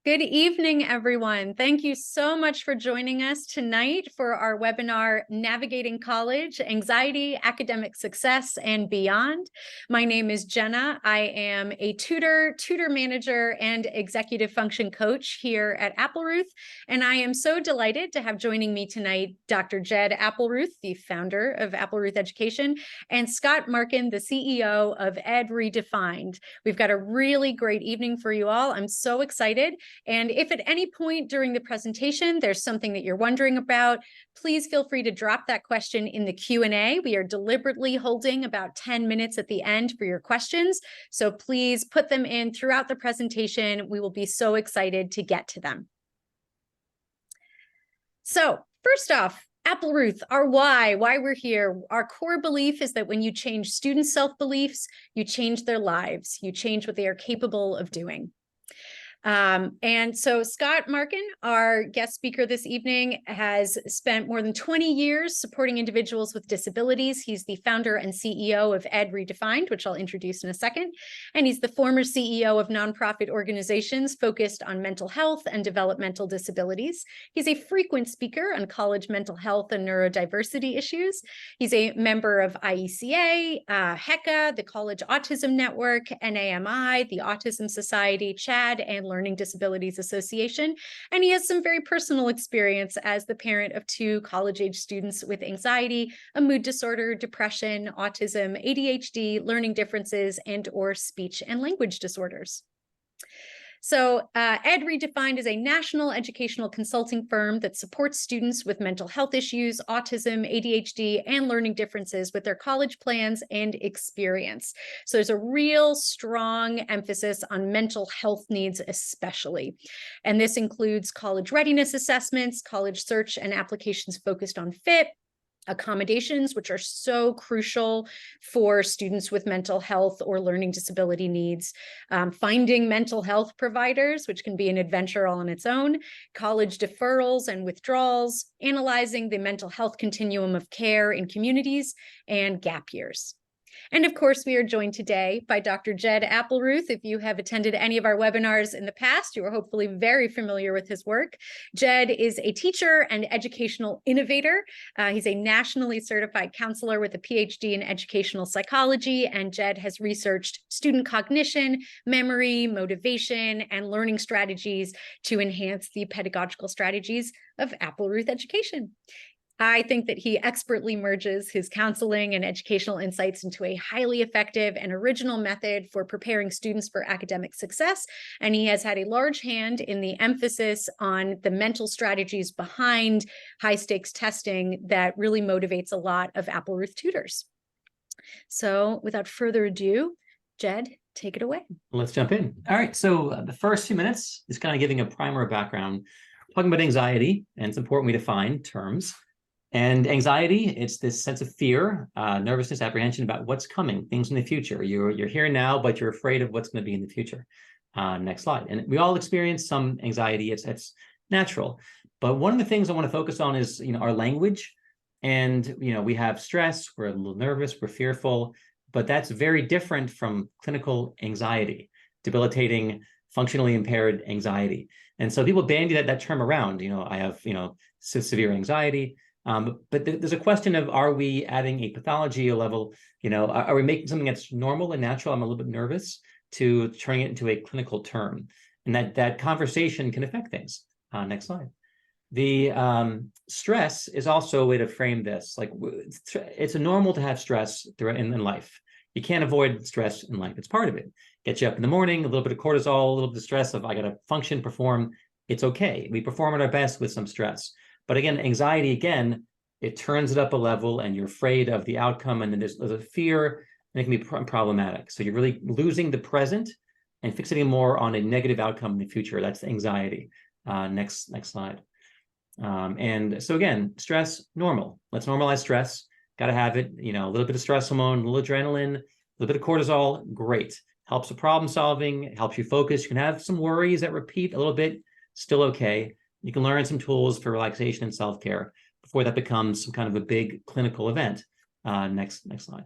Good evening, everyone. Thank you so much for joining us tonight for our webinar, Navigating College, Anxiety, Academic Success, and Beyond. My name is Jenna. I am a tutor manager, and executive function coach here at Applerouth. And I am so delighted to have joining me tonight, Dr. Jed Applerouth, the founder of Applerouth Education, and Scot Marken, the CEO of Ed Redefined. We've got a really great evening for you all. I'm so excited. And if at any point during the presentation there's something that you're wondering about, please feel free to drop that question in the Q&A. We are deliberately holding about 10 minutes at the end for your questions, so please put them in throughout the presentation. We will be so excited to get to them. So first off, Applerouth, our why we're here. Our core belief is that when you change students' self-beliefs, you change their lives, you change what they are capable of doing. And so Scot Marken, our guest speaker this evening, has spent more than 20 years supporting individuals with disabilities. He's the founder and CEO of Ed Redefined, which I'll introduce in a second. And he's the former CEO of nonprofit organizations focused on mental health and developmental disabilities. He's a frequent speaker on college mental health and neurodiversity issues. He's a member of IECA, HECA, the College Autism Network, NAMI, the Autism Society, CHAD, and Learning Disabilities Association, and he has some very personal experience as the parent of 2 college-age students with anxiety, a mood disorder, depression, autism, ADHD, learning differences, and/or speech and language disorders. So Ed Redefined is a national educational consulting firm that supports students with mental health issues, autism, ADHD, and learning differences with their college plans and experience. So there's a real strong emphasis on mental health needs especially. And this includes college readiness assessments, college search and applications focused on fit, accommodations, which are so crucial for students with mental health or learning disability needs, finding mental health providers, which can be an adventure all on its own, college deferrals and withdrawals, analyzing the mental health continuum of care in communities, and gap years. And of course, we are joined today by Dr. Jed Applerouth. If you have attended any of our webinars in the past, you are hopefully very familiar with his work. Jed is a teacher and educational innovator. He's a nationally certified counselor with a PhD in educational psychology, and Jed has researched student cognition, memory, motivation, and learning strategies to enhance the pedagogical strategies of Applerouth Education. I think that he expertly merges his counseling and educational insights into a highly effective and original method for preparing students for academic success. And he has had a large hand in the emphasis on the mental strategies behind high-stakes testing that really motivates a lot of Applerouth tutors. So without further ado, Jed, take it away. Let's jump in. All right, so the first few minutes is kind of giving a primer background, talking about anxiety, and it's important we define terms. And anxiety, it's this sense of fear, nervousness, apprehension about what's coming, things in the future. You're here now, but you're afraid of what's going to be in the future. Next slide. And we all experience some anxiety. It's natural. But one of the things I want to focus on is, our language. And, we have stress, we're a little nervous, we're fearful, but that's very different from clinical anxiety, debilitating, functionally impaired anxiety. And so people bandy that term around. I have, severe anxiety. But there's a question of, are we adding a pathology, a level, are we making something that's normal and natural, I'm a little bit nervous, to turning it into a clinical term? And that conversation can affect things. Next slide. The stress is also a way to frame this. Like, it's normal to have stress in life. You can't avoid stress in life. It's part of it. Get you up in the morning, a little bit of cortisol, a little bit of stress of I got to function, perform. It's okay. We perform at our best with some stress. But again, anxiety, it turns it up a level and you're afraid of the outcome, and then there's a fear, and it can be problematic. So you're really losing the present and fixating more on a negative outcome in the future. That's anxiety. Next slide. And so again, stress, normal. Let's normalize stress. Got to have it, a little bit of stress hormone, a little adrenaline, a little bit of cortisol, great. Helps with problem solving, helps you focus. You can have some worries that repeat a little bit, still okay. You can learn some tools for relaxation and self-care before that becomes some kind of a big clinical event. Next slide.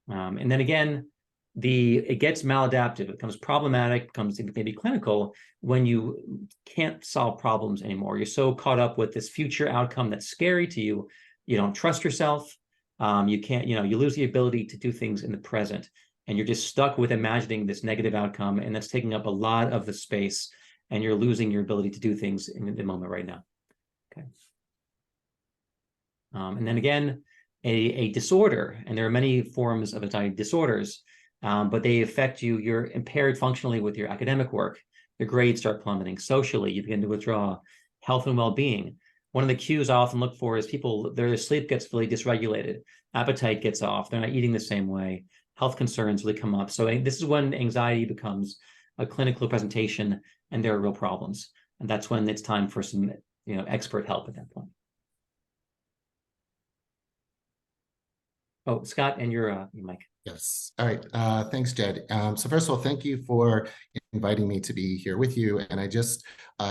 And then again, it gets maladaptive, it becomes problematic, becomes maybe clinical when you can't solve problems anymore. You're so caught up with this future outcome that's scary to you. You don't trust yourself. You can't, you lose the ability to do things in the present, and you're just stuck with imagining this negative outcome, and that's taking up a lot of the space, and you're losing your ability to do things in the moment right now. Okay. And then again, a disorder, and there are many forms of anxiety disorders, but they affect you. You're impaired functionally with your academic work. Your grades start plummeting. Socially, you begin to withdraw. Health and well-being. One of the cues I often look for is people, their sleep gets really dysregulated. Appetite gets off. They're not eating the same way. Health concerns really come up. So this is when anxiety becomes a clinical presentation and there are real problems. And that's when it's time for some, expert help at that point. Oh, Scott, and your mic. Yes. All right. Thanks, Jed. So first of all, thank you for inviting me to be here with you. And I just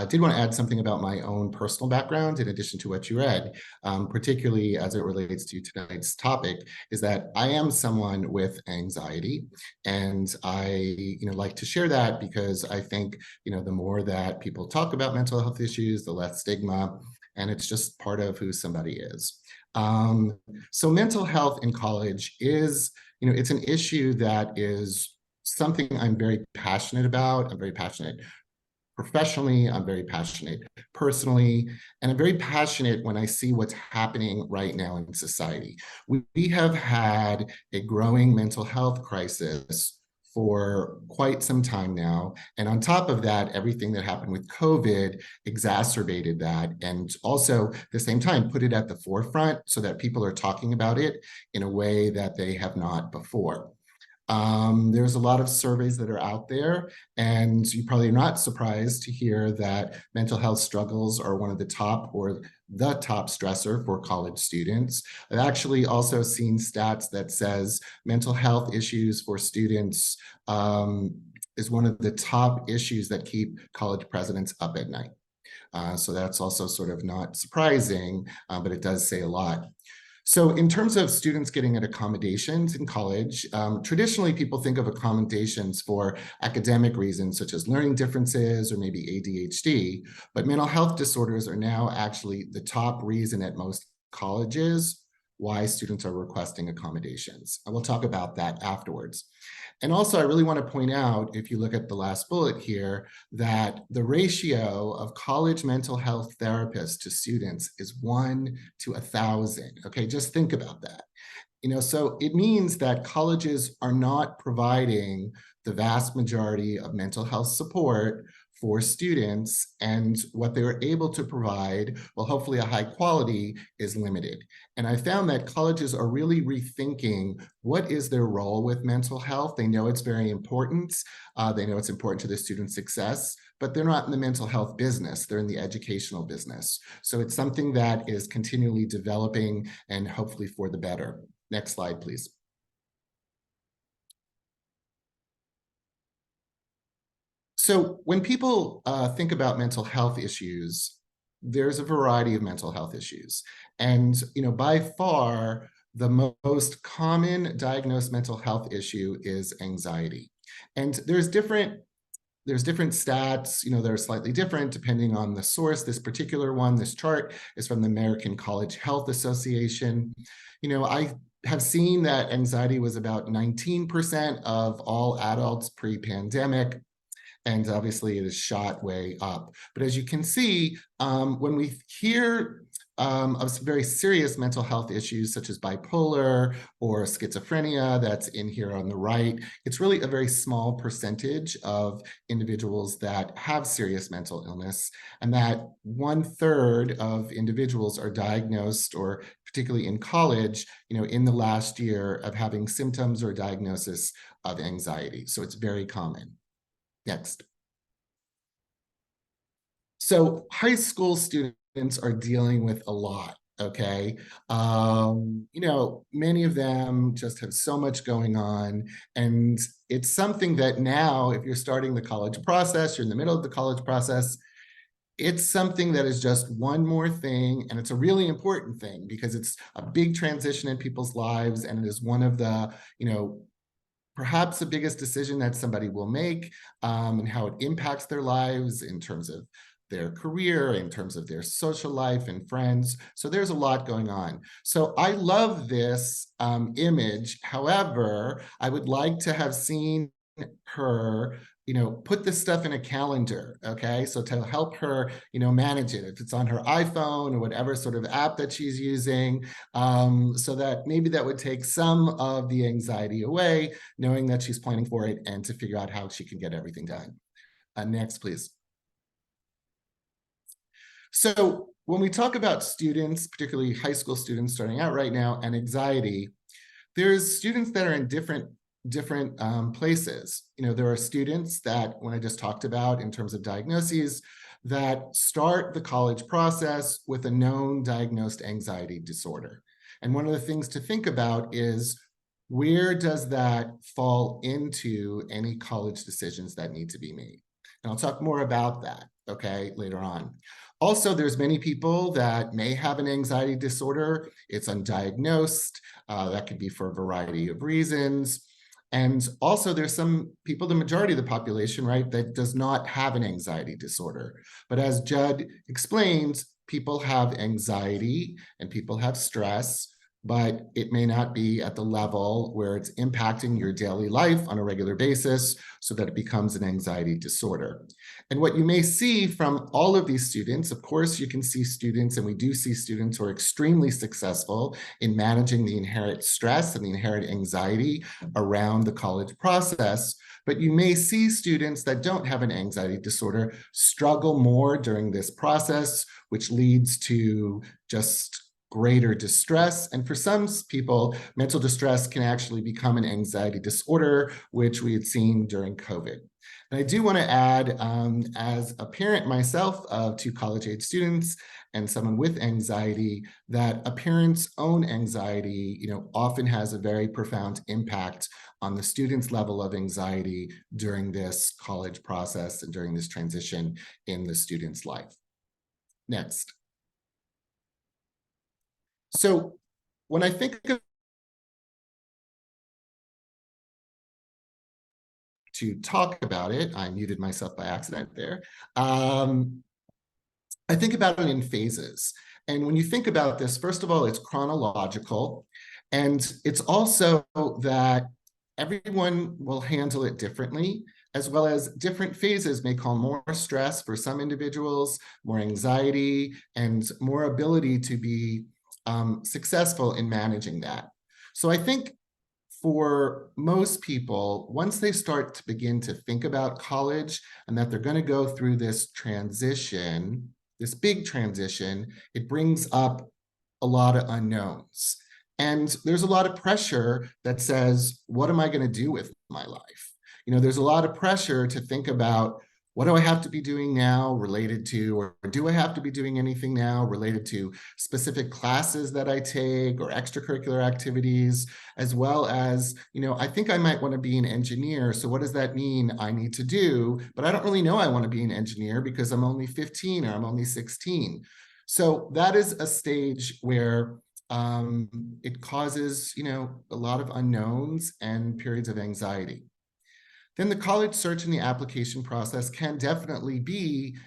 did want to add something about my own personal background in addition to what you read, particularly as it relates to tonight's topic, is that I am someone with anxiety. And I like to share that because I think, the more that people talk about mental health issues, the less stigma, and it's just part of who somebody is. So mental health in college is, it's an issue that is something I'm very passionate about. I'm very passionate professionally, I'm very passionate personally, and I'm very passionate when I see what's happening right now in society. We have had a growing mental health crisis for quite some time now. And on top of that, everything that happened with COVID exacerbated that. And also at the same time, put it at the forefront so that people are talking about it in a way that they have not before. There's a lot of surveys that are out there, and you probably are not surprised to hear that mental health struggles are one of the top or the top stressor for college students. I've actually also seen stats that says mental health issues for students is one of the top issues that keep college presidents up at night. So that's also sort of not surprising, but it does say a lot. So in terms of students getting at accommodations in college, traditionally people think of accommodations for academic reasons such as learning differences or maybe ADHD, but mental health disorders are now actually the top reason at most colleges why students are requesting accommodations. And we'll talk about that afterwards. And also, I really want to point out, if you look at the last bullet here, that the ratio of college mental health therapists to students is 1 to 1,000. Okay, just think about that. So it means that colleges are not providing the vast majority of mental health support for students, and what they were able to provide, well, hopefully a high quality, is limited. And I found that colleges are really rethinking what is their role with mental health. They know it's very important. They know it's important to the student's success, but they're not in the mental health business. They're in the educational business. So it's something that is continually developing and hopefully for the better. Next slide, please. So when people think about mental health issues, there's a variety of mental health issues. And by far, the most common diagnosed mental health issue is anxiety. And there's different stats, that are slightly different depending on the source. This particular one, this chart, is from the American College Health Association. I have seen that anxiety was about 19% of all adults pre-pandemic. And obviously it is shot way up. But as you can see, when we hear of some very serious mental health issues such as bipolar or schizophrenia that's in here on the right, it's really a very small percentage of individuals that have serious mental illness, and that 1/3 of individuals are diagnosed, or particularly in college, in the last year, of having symptoms or diagnosis of anxiety. So it's very common. Next. So high school students are dealing with a lot, okay? Many of them just have so much going on, and it's something that now, if you're starting the college process, you're in the middle of the college process, it's something that is just one more thing, and it's a really important thing because it's a big transition in people's lives, and it is one of the, perhaps the biggest decision that somebody will make, and how it impacts their lives in terms of their career, in terms of their social life and friends. So there's a lot going on. So I love this image. However, I would like to have seen her, put this stuff in a calendar, okay? So to help her, manage it, if it's on her iPhone or whatever sort of app that she's using, so that maybe that would take some of the anxiety away, knowing that she's planning for it and to figure out how she can get everything done. Next, please. So when we talk about students, particularly high school students starting out right now, and anxiety, there's students that are in different places. There are students that, when I just talked about in terms of diagnoses, that start the college process with a known diagnosed anxiety disorder. And one of the things to think about is, where does that fall into any college decisions that need to be made? And I'll talk more about that, okay, later on. Also, there's many people that may have an anxiety disorder. It's undiagnosed. That could be for a variety of reasons. And also there's some people, the majority of the population, right, that does not have an anxiety disorder. But as Judd explained, people have anxiety and people have stress, but it may not be at the level where it's impacting your daily life on a regular basis so that it becomes an anxiety disorder. And what you may see from all of these students, of course, you can see students, and we do see students who are extremely successful in managing the inherent stress and the inherent anxiety around the college process. But you may see students that don't have an anxiety disorder struggle more during this process, which leads to just greater distress. And for some people, mental distress can actually become an anxiety disorder, which we had seen during COVID. And I do want to add, as a parent myself of 2 college-age students and someone with anxiety, that a parent's own anxiety, often has a very profound impact on the student's level of anxiety during this college process and during this transition in the student's life. Next. So when I think of to talk about it, I muted myself by accident there. I think about it in phases. And when you think about this, first of all, it's chronological. And it's also that everyone will handle it differently, as well as different phases may cause more stress for some individuals, more anxiety, and more ability to be successful in managing that. So I think for most people, once they start to begin to think about college and that they're going to go through this transition, this big transition, it brings up a lot of unknowns. And there's a lot of pressure that says, what am I going to do with my life? There's a lot of pressure to think about, what do I have to be doing now related to, or do I have to be doing anything now related to specific classes that I take or extracurricular activities, as well as, I think I might want to be an engineer. So what does that mean I need to do? But I don't really know I want to be an engineer because I'm only 15 or I'm only 16. So that is a stage where it causes, a lot of unknowns and periods of anxiety. Then the college search and the application process can definitely be,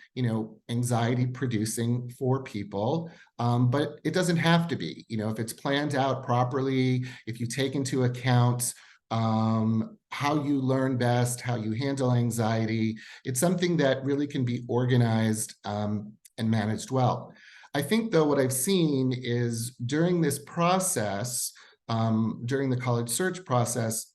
anxiety producing for people, but it doesn't have to be. If it's planned out properly, if you take into account how you learn best, how you handle anxiety, it's something that really can be organized and managed well. I think, though, what I've seen is during this process, during the college search process,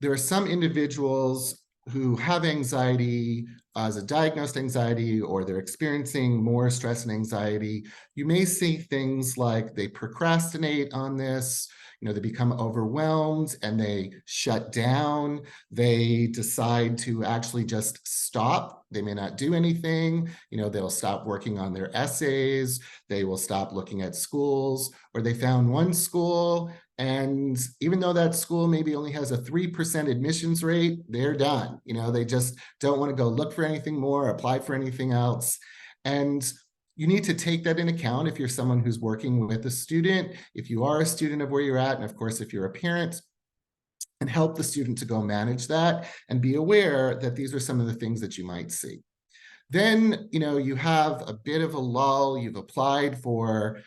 there are some individuals who have anxiety as a diagnosed anxiety, or they're experiencing more stress and anxiety. You may see things like they procrastinate on this, they become overwhelmed and they shut down. They decide to actually just stop. They may not do anything. They'll stop working on their essays. They will stop looking at schools, or they found one school, and even though that school maybe only has a 3% admissions rate, they're done. They just don't want to go look for anything more, apply for anything else. And you need to take that into account if you're someone who's working with a student, if you are a student of where you're at, and of course, if you're a parent. and help the student to go manage that and be aware that these are some of the things that you might see. Then, you have a bit of a lull. You've applied for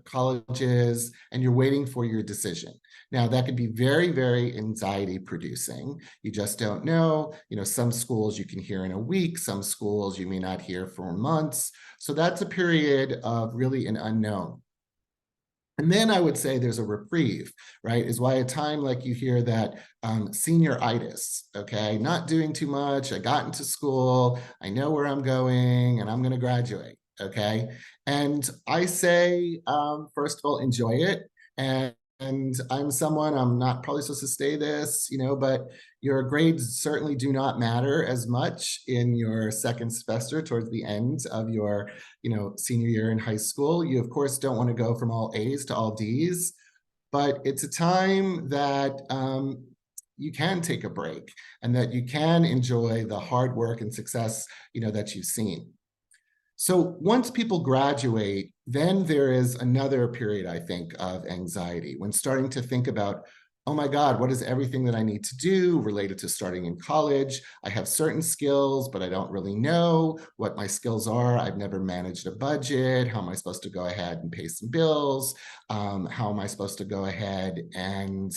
colleges, and you're waiting for your decision. Now, that could be very, very anxiety producing. You just don't know. Some schools you can hear in a week, some schools you may not hear for months. So that's a period of really an unknown. And then I would say there's a reprieve, right? Is why a time like you hear that senioritis, okay? Not doing too much, I got into school, I know where I'm going, and I'm gonna graduate, okay? And I say, first of all, enjoy it. And I'm not probably supposed to say this, but your grades certainly do not matter as much in your second semester towards the end of your, senior year in high school. You, of course, don't want to go from all A's to all D's, but it's a time that you can take a break and that you can enjoy the hard work and success, that you've seen. So once people graduate, then there is another period, I think, of anxiety when starting to think about, oh my God, what is everything that I need to do related to starting in college? I have certain skills, but I don't really know what my skills are. I've never managed a budget. How am I supposed to go ahead and pay some bills? How am I supposed to go ahead and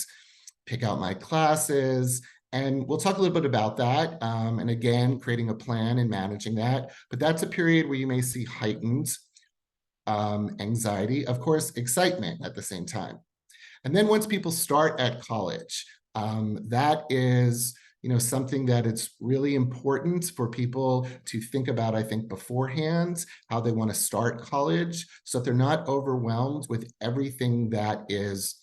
pick out my classes? And we'll talk a little bit about that. And again, creating a plan and managing that. But that's a period where you may see heightened anxiety, of course, excitement at the same time. And then once people start at college, that is, something that it's really important for people to think about, I think, beforehand, how they want to start college, so that they're not overwhelmed with everything that is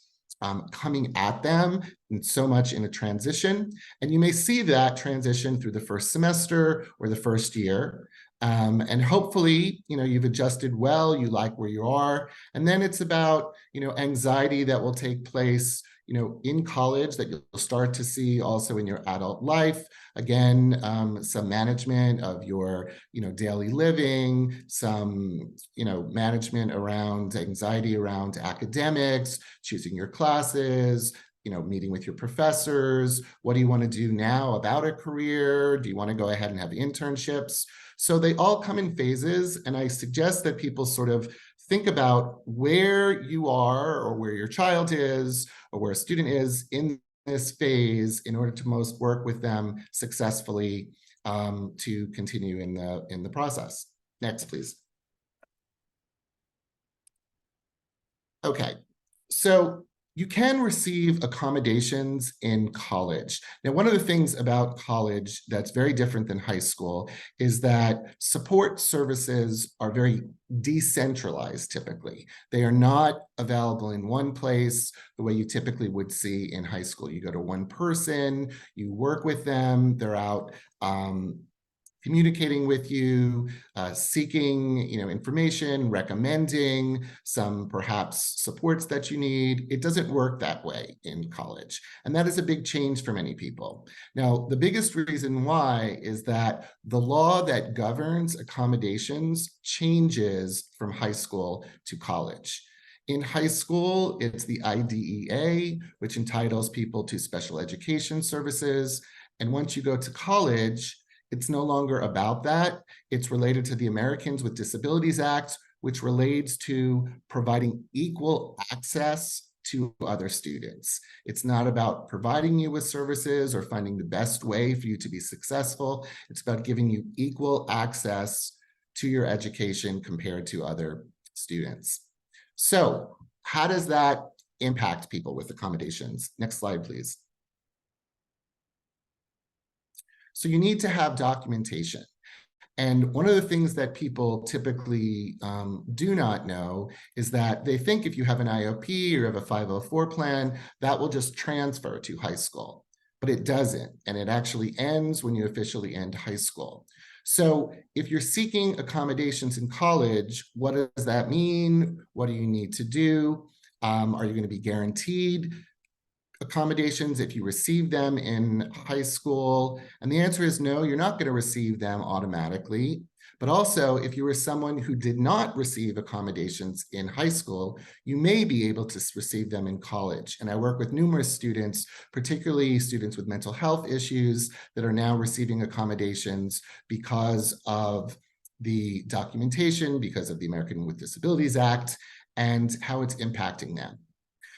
coming at them and so much in a transition. And you may see that transition through the first semester or the first year. And hopefully, you've adjusted well, you like where you are. And then it's about, anxiety that will take place, in college that you'll start to see also in your adult life. Again, some management of your, daily living, some, management around anxiety around academics, choosing your classes, meeting with your professors. What do you want to do now about a career? Do you want to go ahead and have internships? So they all come in phases, and I suggest that people sort of think about where you are or where your child is or where a student is in this phase in order to most work with them successfully to continue in the process. Next, please. Okay, so you can receive accommodations in college. Now, one of the things about college that's very different than high school is that support services are very decentralized typically. They are not available in one place the way you typically would see in high school. You go to one person, you work with them, they're out communicating with you, seeking information, recommending some perhaps supports that you need. It doesn't work that way in college. And that is a big change for many people. Now, the biggest reason why is that the law that governs accommodations changes from high school to college. In high school, it's the IDEA, which entitles people to special education services. And once you go to college, it's no longer about that. It's related to the Americans with Disabilities Act, which relates to providing equal access to other students. It's not about providing you with services or finding the best way for you to be successful. It's about giving you equal access to your education compared to other students. So how does that impact people with accommodations? Next slide, please. So you need to have documentation. And one of the things that people typically do not know is that they think if you have an IOP or you have a 504 plan, that will just transfer to high school. But it doesn't. And it actually ends when you officially end high school. So if you're seeking accommodations in college, what does that mean? What do you need to do? Are you going to be guaranteed accommodations if you receive them in high school? And the answer is no, you're not going to receive them automatically. But also, if you were someone who did not receive accommodations in high school, you may be able to receive them in college. And I work with numerous students, particularly students with mental health issues, that are now receiving accommodations because of the documentation, because of the American with Disabilities Act, and how it's impacting them.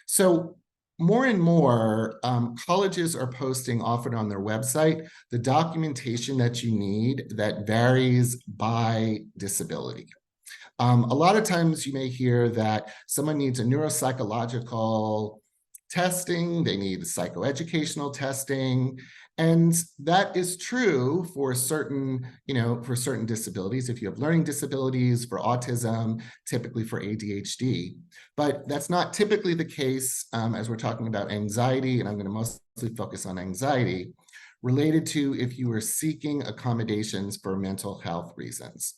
So more and more colleges are posting often on their website the documentation that you need that varies by disability. A lot of times you may hear that someone needs a neuropsychological testing, they need psychoeducational testing, and that is true for certain, for certain disabilities. If you have learning disabilities, for autism, typically for ADHD, but that's not typically the case as we're talking about anxiety, and I'm going to mostly focus on anxiety, related to if you are seeking accommodations for mental health reasons.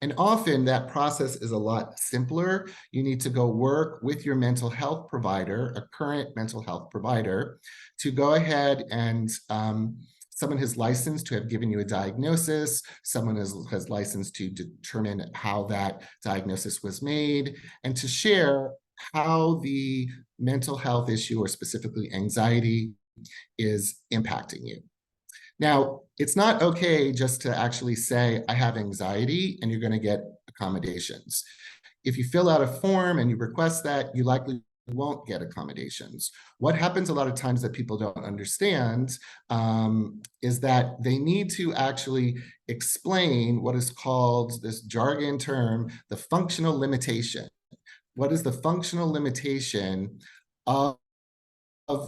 And often that process is a lot simpler. You need to go work with your mental health provider, a current mental health provider, to go ahead and someone is licensed to have given you a diagnosis, someone has licensed to determine how that diagnosis was made, and to share how the mental health issue, or specifically anxiety, is impacting you. Now, it's not okay just to actually say, I have anxiety, and you're going to get accommodations. If you fill out a form and you request that, you likely won't get accommodations. What happens a lot of times that people don't understand is that they need to actually explain what is called, this jargon term, the functional limitation. What is the functional limitation of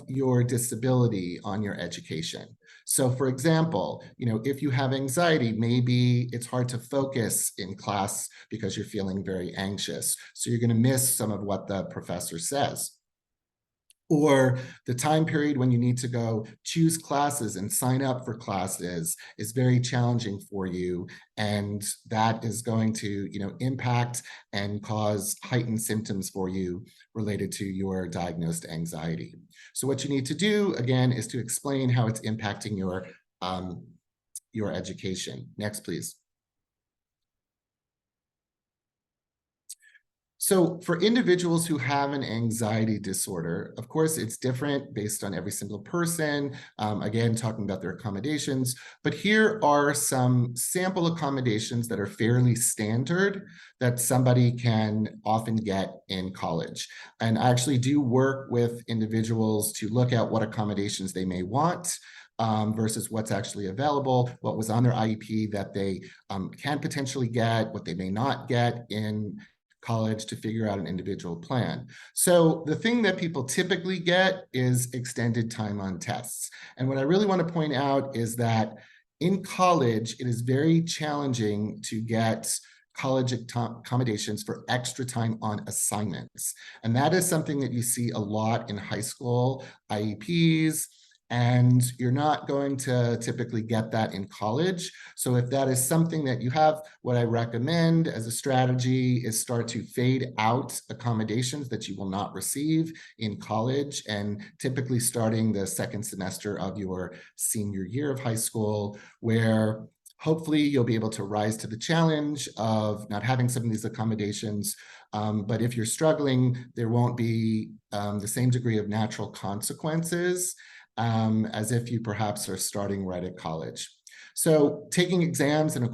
your disability on your education? So for example, if you have anxiety, maybe it's hard to focus in class because you're feeling very anxious. So you're going to miss some of what the professor says. Or the time period when you need to go choose classes and sign up for classes is very challenging for you. And that is going to, impact and cause heightened symptoms for you related to your diagnosed anxiety. So what you need to do, again, is to explain how it's impacting your education. Next, please. So for individuals who have an anxiety disorder, of course, it's different based on every single person. Again, talking about their accommodations, but here are some sample accommodations that are fairly standard that somebody can often get in college. And I actually do work with individuals to look at what accommodations they may want versus what's actually available, what was on their IEP that they can potentially get, what they may not get in college, to figure out an individual plan. So the thing that people typically get is extended time on tests. And what I really want to point out is that in college, it is very challenging to get college accommodations for extra time on assignments. And that is something that you see a lot in high school IEPs, and you're not going to typically get that in college. So if that is something that you have, what I recommend as a strategy is start to fade out accommodations that you will not receive in college, and typically starting the second semester of your senior year of high school, where hopefully you'll be able to rise to the challenge of not having some of these accommodations. But if you're struggling, there won't be the same degree of natural consequences as if you perhaps are starting right at college. So taking exams in a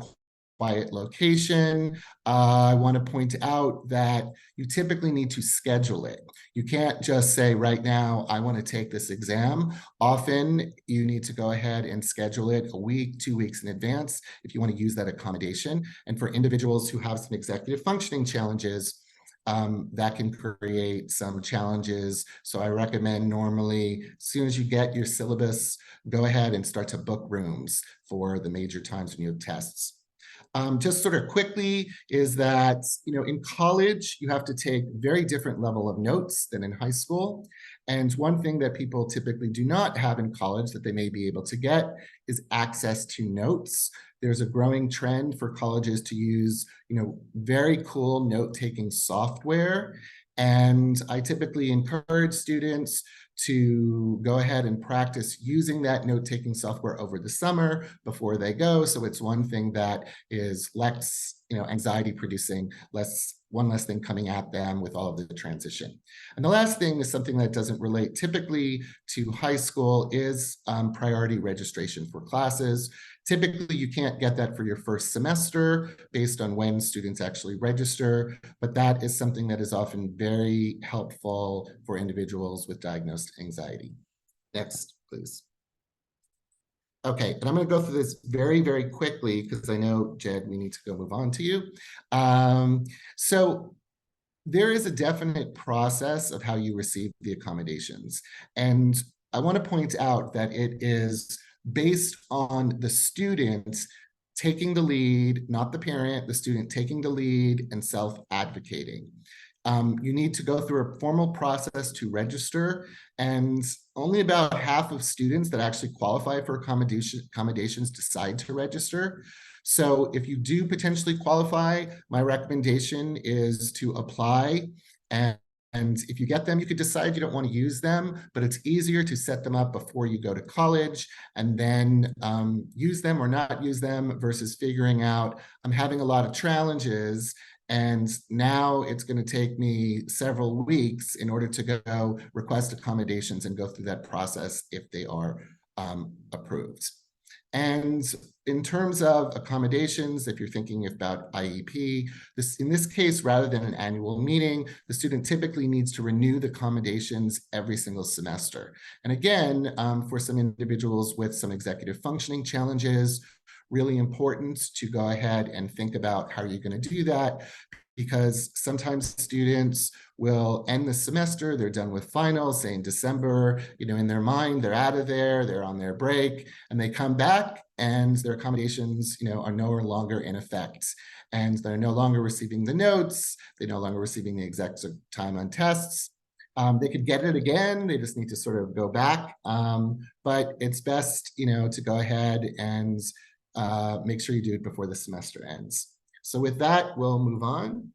quiet location, I want to point out that you typically need to schedule it. You can't just say right now, I want to take this exam. Often you need to go ahead and schedule it a week, 2 weeks in advance if you want to use that accommodation. And for individuals who have some executive functioning challenges, that can create some challenges. So I recommend normally, as soon as you get your syllabus, go ahead and start to book rooms for the major times when you have tests. Just sort of quickly is that, in college, you have to take very different level of notes than in high school. And one thing that people typically do not have in college that they may be able to get is access to notes. There's a growing trend for colleges to use, very cool note-taking software. And I typically encourage students to go ahead and practice using that note-taking software over the summer before they go. So it's one thing that is less, anxiety producing, one less thing coming at them with all of the transition. And the last thing is something that doesn't relate typically to high school is priority registration for classes. Typically, you can't get that for your first semester based on when students actually register, but that is something that is often very helpful for individuals with diagnosed anxiety. Next, please. Okay, and I'm going to go through this very, very quickly because I know, Jed, we need to go move on to you. So there is a definite process of how you receive the accommodations. And I want to point out that it is based on the student taking the lead, not the parent, the student taking the lead and self-advocating. You need to go through a formal process to register, and only about half of students that actually qualify for accommodations decide to register. So if you do potentially qualify, my recommendation is to apply, and if you get them, you could decide you don't want to use them, but it's easier to set them up before you go to college and then use them or not use them versus figuring out, I'm having a lot of challenges and now it's going to take me several weeks in order to go request accommodations and go through that process if they are approved. And in terms of accommodations, if you're thinking about IEP, in this case, rather than an annual meeting, the student typically needs to renew the accommodations every single semester. And again, for some individuals with some executive functioning challenges, really important to go ahead and think about how you're going to do that, because sometimes students will end the semester, they're done with finals, say in December, in their mind, they're out of there, they're on their break, and they come back and their accommodations, are no longer in effect. And they're no longer receiving the notes, they're no longer receiving the exact time on tests. They could get it again, they just need to sort of go back. But it's best, to go ahead and make sure you do it before the semester ends. So with that, we'll move on.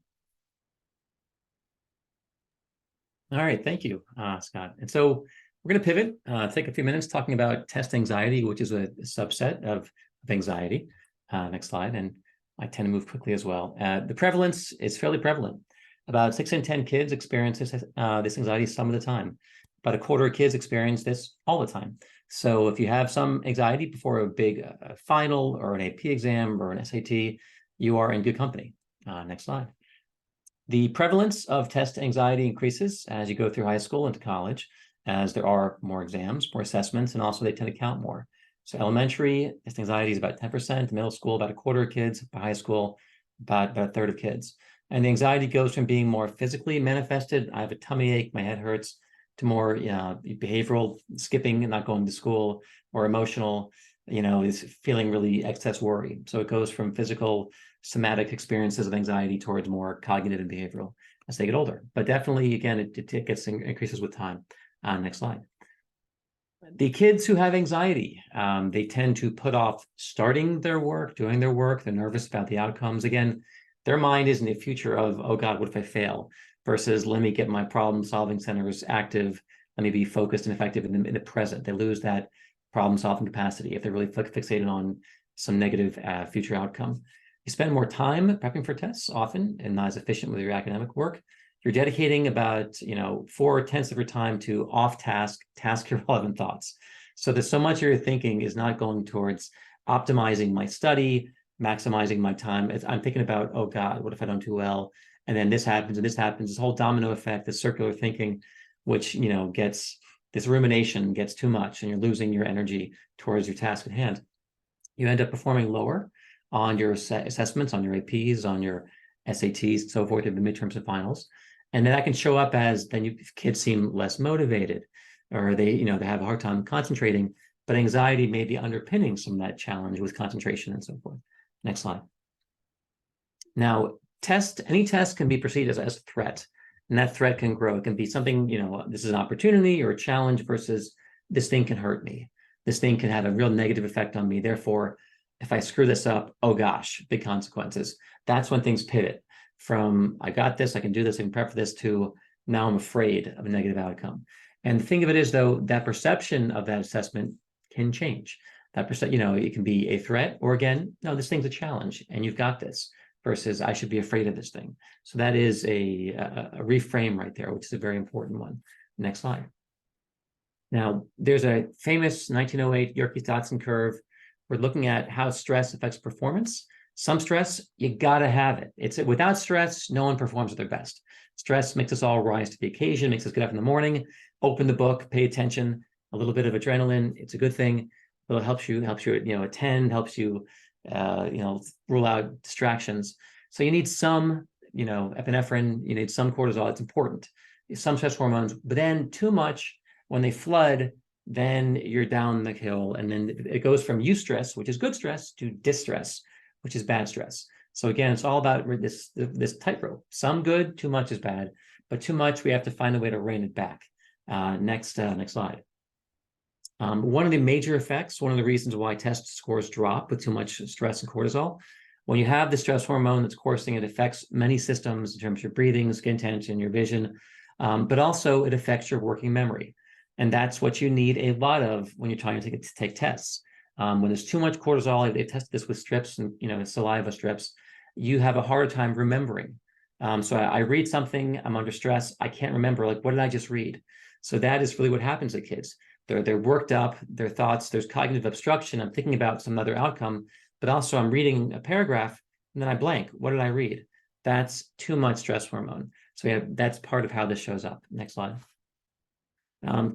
All right, thank you, Scott. And so we're going to pivot, take a few minutes talking about test anxiety, which is a subset of anxiety. Next slide. And I tend to move quickly as well. The prevalence is fairly prevalent. About 6 in 10 kids experience this anxiety some of the time. About a quarter of kids experience this all the time. So if you have some anxiety before a big final or an AP exam or an SAT, you are in good company. Next slide. The prevalence of test anxiety increases as you go through high school into college, as there are more exams, more assessments, and also they tend to count more. So elementary, test anxiety is about 10%, middle school, about a quarter of kids, by high school, about a third of kids. And the anxiety goes from being more physically manifested, I have a tummy ache, my head hurts, to more behavioral, skipping and not going to school, or emotional, is feeling really excess worry. So it goes from physical somatic experiences of anxiety towards more cognitive and behavioral as they get older. But definitely, again, it gets increases with time. Next slide. The kids who have anxiety, they tend to put off starting their work, doing their work. They're nervous about the outcomes. Again, their mind is in the future of, oh God, what if I fail? Versus let me get my problem-solving centers active. Let me be focused and effective in the present. They lose that problem-solving capacity if they're really fixated on some negative future outcome. You spend more time prepping for tests often and not as efficient with your academic work. You're dedicating about 4/10 of your time to off-task, task-irrelevant thoughts. So there's so much of your thinking is not going towards optimizing my study, maximizing my time. I'm thinking about, oh God, what if I don't do well? And then this happens and this happens, this whole domino effect, this circular thinking, which gets this rumination gets too much and you're losing your energy towards your task at hand. You end up performing lower on your assessments, on your APs, on your SATs, and so forth, in the midterms and finals. And then that can show up as then kids seem less motivated, or they have a hard time concentrating, but anxiety may be underpinning some of that challenge with concentration and so forth. Next slide. Now, any test can be perceived as a threat, and that threat can grow. It can be something, this is an opportunity or a challenge versus this thing can hurt me. This thing can have a real negative effect on me. Therefore, if I screw this up, oh gosh, big consequences. That's when things pivot from, I got this, I can do this, I can prep for this, to now I'm afraid of a negative outcome. And the thing of it is, though, that perception of that assessment can change. That percent, it can be a threat, or again, no, this thing's a challenge and you've got this, versus I should be afraid of this thing. So that is a reframe right there, which is a very important one. Next slide. Now, there's a famous 1908 Yerkes-Dodson curve. We're looking at how stress affects performance. Some stress, you gotta have it. It's without stress, no one performs at their best. Stress makes us all rise to the occasion, makes us get up in the morning, open the book, pay attention, a little bit of adrenaline. It's a good thing. It helps you, attend, helps you, rule out distractions. So you need some, epinephrine, you need some cortisol. It's important. Some stress hormones, but then too much, when they flood, then you're down the hill, and then it goes from eustress, which is good stress, to distress, which is bad stress. So again, it's all about this tightrope. Some good, too much is bad, but too much, we have to find a way to rein it back. Next slide. One of the major effects, one of the reasons why test scores drop with too much stress and cortisol, when you have the stress hormone that's coursing, it affects many systems in terms of your breathing, skin tension, your vision, but also it affects your working memory. And that's what you need a lot of when you're trying to take tests. When there's too much cortisol, they've tested this with strips and saliva strips, you have a harder time remembering. So I read something, I'm under stress, I can't remember, like, what did I just read? So that is really what happens to kids. They're worked up, their thoughts, there's cognitive obstruction, I'm thinking about some other outcome, but also I'm reading a paragraph and then I blank. What did I read? That's too much stress hormone. So that's part of how this shows up. Next slide.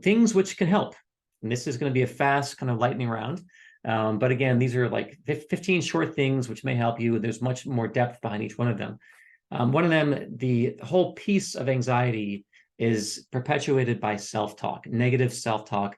Things which can help. And this is going to be a fast kind of lightning round. But again, these are like 15 short things which may help you. There's much more depth behind each one of them. One of them, the whole piece of anxiety is perpetuated by self-talk, negative self-talk.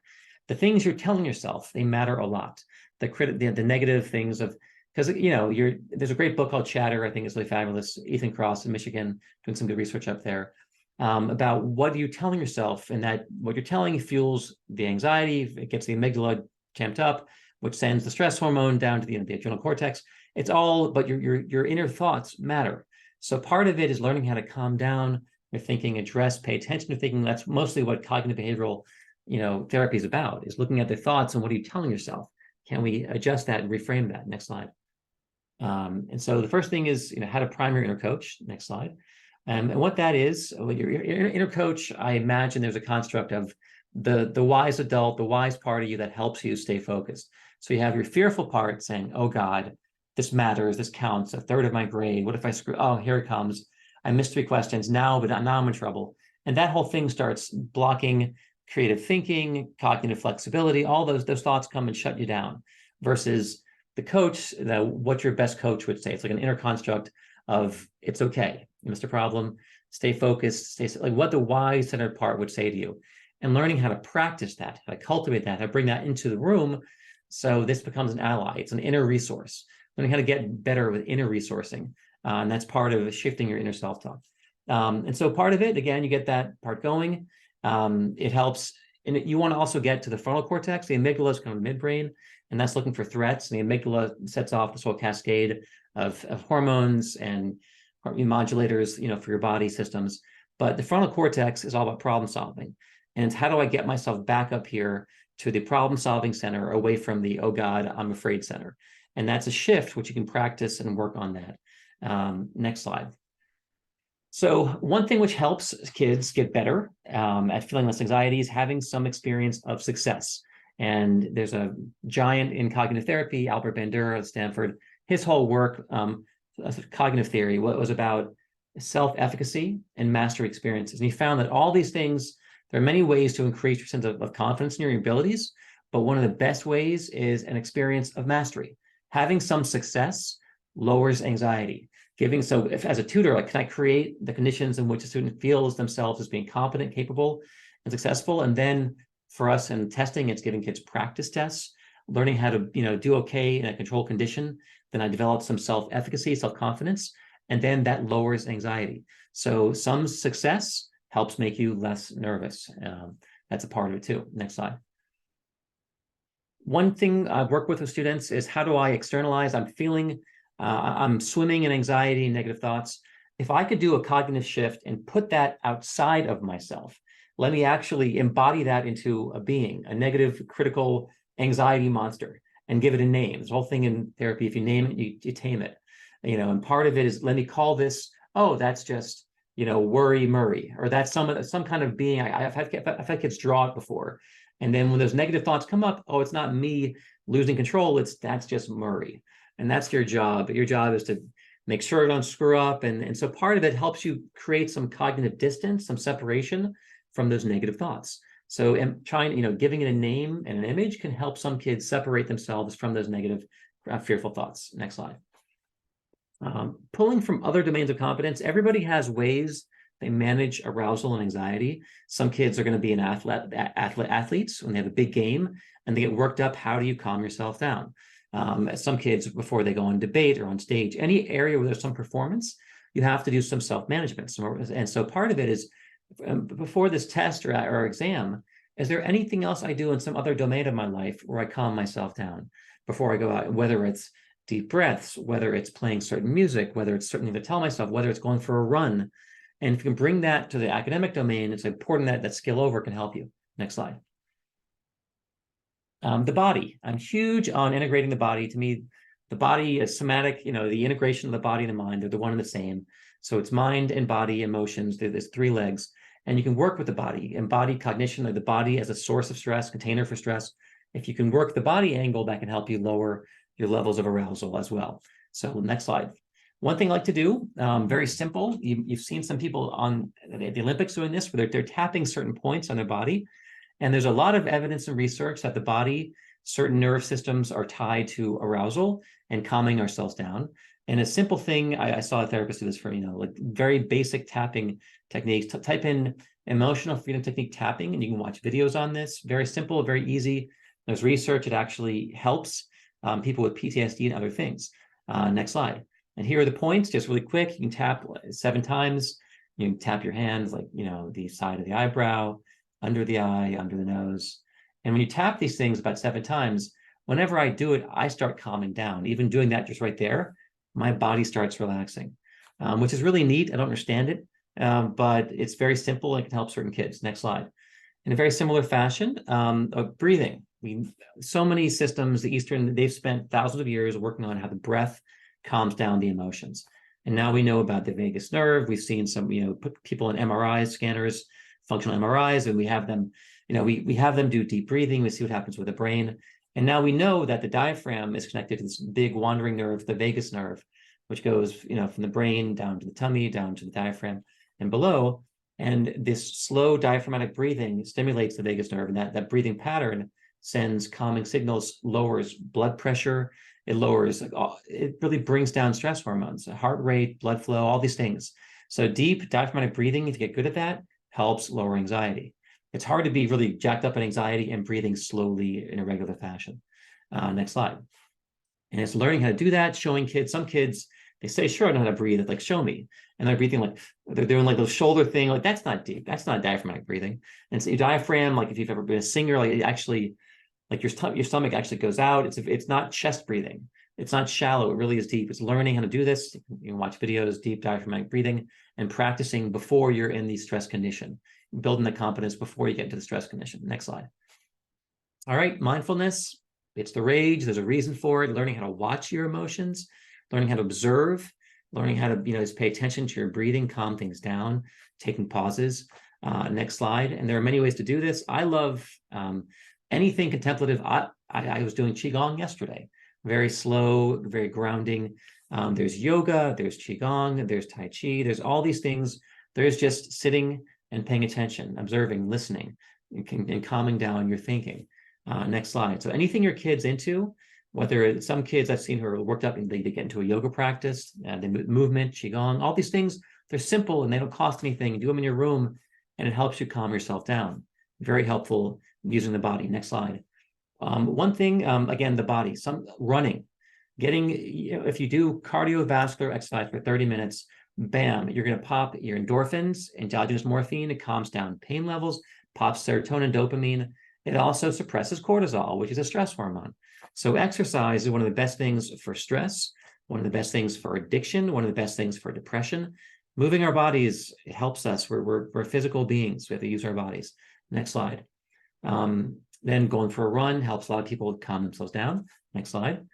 The things you're telling yourself, they matter a lot. The negative things of, because there's a great book called Chatter, I think is really fabulous. Ethan Cross in Michigan doing some good research up there. About what are you telling yourself, and that what you're telling fuels the anxiety, it gets the amygdala tamped up, which sends the stress hormone down to the adrenal cortex. It's all, but your inner thoughts matter. So part of it is learning how to calm down your thinking, address, pay attention to thinking. That's mostly what cognitive behavioral, therapy is about, is looking at the thoughts and what are you telling yourself? Can we adjust that and reframe that? Next slide. And so the first thing is, how to prime your inner coach. Next slide. And what that is, your inner coach, I imagine there's a construct of the wise adult, the wise part of you that helps you stay focused. So you have your fearful part saying, oh God, this matters, this counts, a third of my grade. What if I screw? Oh, here it comes. I missed 3 questions now, but now I'm in trouble. And that whole thing starts blocking creative thinking, cognitive flexibility. All those thoughts come and shut you down. Versus the coach, what your best coach would say. It's like an inner construct of, it's okay, Mr. Problem, stay focused, stay like what the wise centered part would say to you, and learning how to practice that, how to cultivate that, how to bring that into the room. So this becomes an ally. It's an inner resource, learning how to get better with inner resourcing. And that's part of shifting your inner self-talk. And so part of it, again, you get that part going. It helps. And you want to also get to the frontal cortex. The amygdala is kind of midbrain, and that's looking for threats. And the amygdala sets off this whole cascade of hormones and modulators, for your body systems. But the frontal cortex is all about problem solving. And it's how do I get myself back up here to the problem solving center, away from the, oh God, I'm afraid center. And that's a shift, which you can practice and work on that. Next slide. So one thing which helps kids get better at feeling less anxiety is having some experience of success. And there's a giant in cognitive therapy, Albert Bandura at Stanford. His whole work, cognitive theory, was about self-efficacy and mastery experiences. And he found that all these things, there are many ways to increase your sense of confidence in your abilities, but one of the best ways is an experience of mastery. Having some success lowers anxiety. So if as a tutor, like, can I create the conditions in which a student feels themselves as being competent, capable, and successful? And then for us in testing, it's giving kids practice tests, learning how to, do okay in a controlled condition. Then I develop some self-efficacy, self-confidence, and then that lowers anxiety. So some success helps make you less nervous. That's a part of it too. Next slide. One thing I've worked with students is, how do I externalize? I'm swimming in anxiety and negative thoughts. If I could do a cognitive shift and put that outside of myself, let me actually embody that into a being, a negative critical anxiety monster, and give it a name. This whole thing in therapy, if you name it, you tame it. And part of it is, let me call this, oh, that's just, worry Murray, or that's some kind of being. I've had kids draw it before. And then when those negative thoughts come up, oh, it's not me losing control, that's just Murray. And that's your job. Your job is to make sure it don't screw up. And so part of it helps you create some cognitive distance, some separation from those negative thoughts. So giving it a name and an image can help some kids separate themselves from those negative, fearful thoughts. Next slide. Pulling from other domains of competence, everybody has ways they manage arousal and anxiety. Some kids are going to be athletes when they have a big game and they get worked up. How do you calm yourself down? Some kids, before they go on debate or on stage, any area where there's some performance, you have to do some self-management. And so part of it is, before this test or exam, is there anything else I do in some other domain of my life where I calm myself down before I go out, whether it's deep breaths, whether it's playing certain music, whether it's something to tell myself, whether it's going for a run. And if you can bring that to the academic domain, it's important that skill over can help you. Next slide. The body. I'm huge on integrating the body. To me, the body is somatic, the integration of the body and the mind, they're the one and the same. So it's mind and body, emotions, there's three legs. And you can work with the body, embody cognition of the body as a source of stress, container for stress. If you can work the body angle, that can help you lower your levels of arousal as well. So next slide. One thing I like to do, very simple. You've seen some people on the Olympics doing this, where they're tapping certain points on their body. And there's a lot of evidence and research that the body, certain nerve systems are tied to arousal and calming ourselves down. And a simple thing, I saw a therapist do this for, like very basic tapping techniques. Type in emotional freedom technique tapping, and you can watch videos on this. Very simple, very easy. There's research. It actually helps people with PTSD and other things. Next slide. And here are the points, just really quick. You can tap 7 times. You can tap your hands, like, the side of the eyebrow, under the eye, under the nose. And when you tap these things about 7 times, whenever I do it, I start calming down. Even doing that just right there, my body starts relaxing, which is really neat. I don't understand it, but it's very simple and can help certain kids. Next slide. In a very similar fashion, breathing. So many systems, they've spent thousands of years working on how the breath calms down the emotions. And now we know about the vagus nerve. We've seen some, put people in MRI scanners, functional MRIs, and we have them, we have them do deep breathing. We see what happens with the brain. And now we know that the diaphragm is connected to this big wandering nerve, the vagus nerve, which goes, from the brain down to the tummy, down to the diaphragm and below. And this slow diaphragmatic breathing stimulates the vagus nerve, and that breathing pattern sends calming signals, lowers blood pressure. It lowers, it really brings down stress hormones, heart rate, blood flow, all these things. So deep diaphragmatic breathing, if you get good at that, helps lower anxiety. It's hard to be really jacked up in anxiety and breathing slowly in a regular fashion. Next slide. And it's learning how to do that, showing kids. Some kids, they say, sure, I know how to breathe. It's like, show me. And they're breathing like, they're doing like those shoulder thing. Like, that's not deep. That's not diaphragmatic breathing. And so your diaphragm, like if you've ever been a singer, like it actually, like your stomach actually goes out. It's not chest breathing. It's not shallow. It really is deep. It's learning how to do this. You can watch videos, deep diaphragmatic breathing, and practicing before you're in the stress condition, building the confidence before you get into the stress condition. Next slide. All right, mindfulness. It's the rage. There's a reason for it. Learning how to watch your emotions, learning how to observe, learning how to, just pay attention to your breathing, calm things down, taking pauses. Next slide. And there are many ways to do this. I love anything contemplative. I was doing Qigong yesterday. Very slow, very grounding. There's yoga, there's Qigong, there's Tai Chi, there's all these things. There's just sitting and paying attention, observing, listening, and calming down your thinking. Next slide. So anything your kid's into, whether it's some kids I've seen who are worked up and they get into a yoga practice, they movement, Qigong, all these things, they're simple and they don't cost anything. You do them in your room and it helps you calm yourself down. Very helpful using the body. Next slide. One thing, again, the body, some running, getting, if you do cardiovascular exercise for 30 minutes, bam, you're going to pop your endorphins, endogenous morphine. It calms down pain levels, pops serotonin, dopamine. It also suppresses cortisol, which is a stress hormone. So exercise is one of the best things for stress, one of the best things for addiction, one of the best things for depression. Moving our bodies helps us. We're physical beings. We have to use our bodies. Next slide. Then going for a run helps a lot of people calm themselves down. Next slide.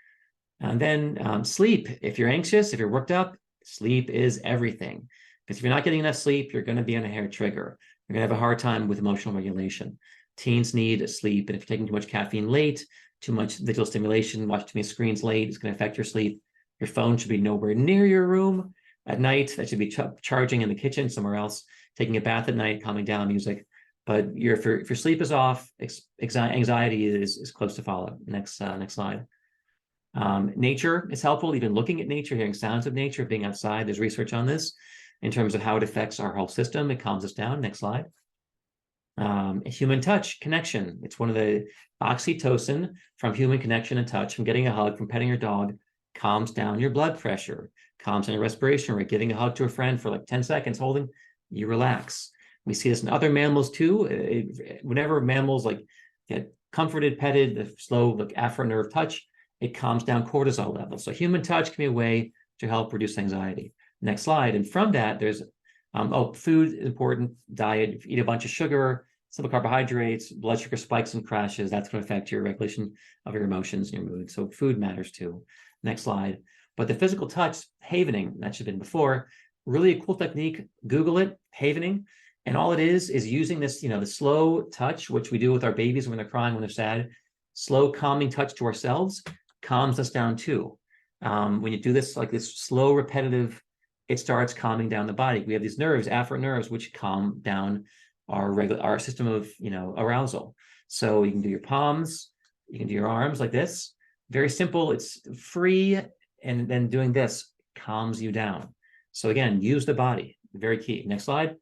And then sleep. If you're anxious, if you're worked up, sleep is everything. Because if you're not getting enough sleep, you're going to be on a hair trigger. You're going to have a hard time with emotional regulation. Teens need sleep. And if you're taking too much caffeine late, too much digital stimulation, watching too many screens late, it's going to affect your sleep. Your phone should be nowhere near your room at night. That should be charging in the kitchen somewhere else. Taking a bath at night, calming down, music. But if your sleep is off, anxiety is close to follow. Next slide. Nature is helpful. Even looking at nature, hearing sounds of nature, being outside. There's research on this in terms of how it affects our whole system. It calms us down. Next slide. Human touch, connection. It's one of the oxytocin from human connection and touch, from getting a hug, from petting your dog, calms down your blood pressure, calms down your respiration rate. Giving a hug to a friend for like 10 seconds, holding, you relax. We see this in other mammals too. Whenever mammals like get comforted, petted, the slow like afferent nerve touch, it calms down cortisol levels. So human touch can be a way to help reduce anxiety. Next slide. And from that, there's food is important. Diet. If you eat a bunch of sugar, simple carbohydrates, blood sugar spikes and crashes. That's going to affect your regulation of your emotions and your mood. So food matters too. Next slide. But the physical touch, havening, that should have been before. Really a cool technique. Google it, havening. And all it is using this, the slow touch, which we do with our babies when they're crying, when they're sad. Slow, calming touch to ourselves calms us down too. When you do this, like this slow, repetitive, it starts calming down the body. We have these nerves, afferent nerves, which calm down our system of, arousal. So you can do your palms, you can do your arms like this. Very simple. It's free. And then doing this calms you down. So again, use the body. Very key. Next slide.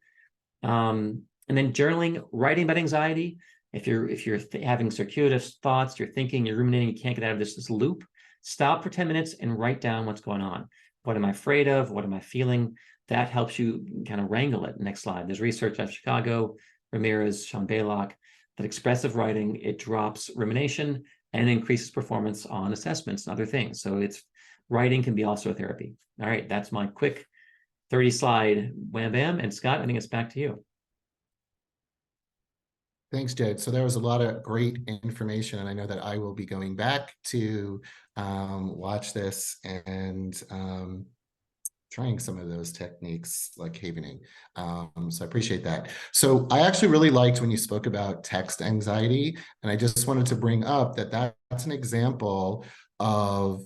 And then journaling, writing about anxiety. If you're having circuitous thoughts, you're thinking, you're ruminating, you can't get out of this loop, stop for 10 minutes and write down what's going on. What am I afraid of? What am I feeling? That helps you kind of wrangle it. Next slide. There's research out of Chicago, Ramirez, Sean Baylock, that expressive writing, it drops rumination and increases performance on assessments and other things. So writing can be also a therapy. All right, that's my quick 30 slide wham bam. And Scott, I think it's back to you. Thanks, Jed. So there was a lot of great information, and I know that I will be going back to watch this and trying some of those techniques like havening. So I appreciate that. So I actually really liked when you spoke about text anxiety, and I just wanted to bring up that's an example of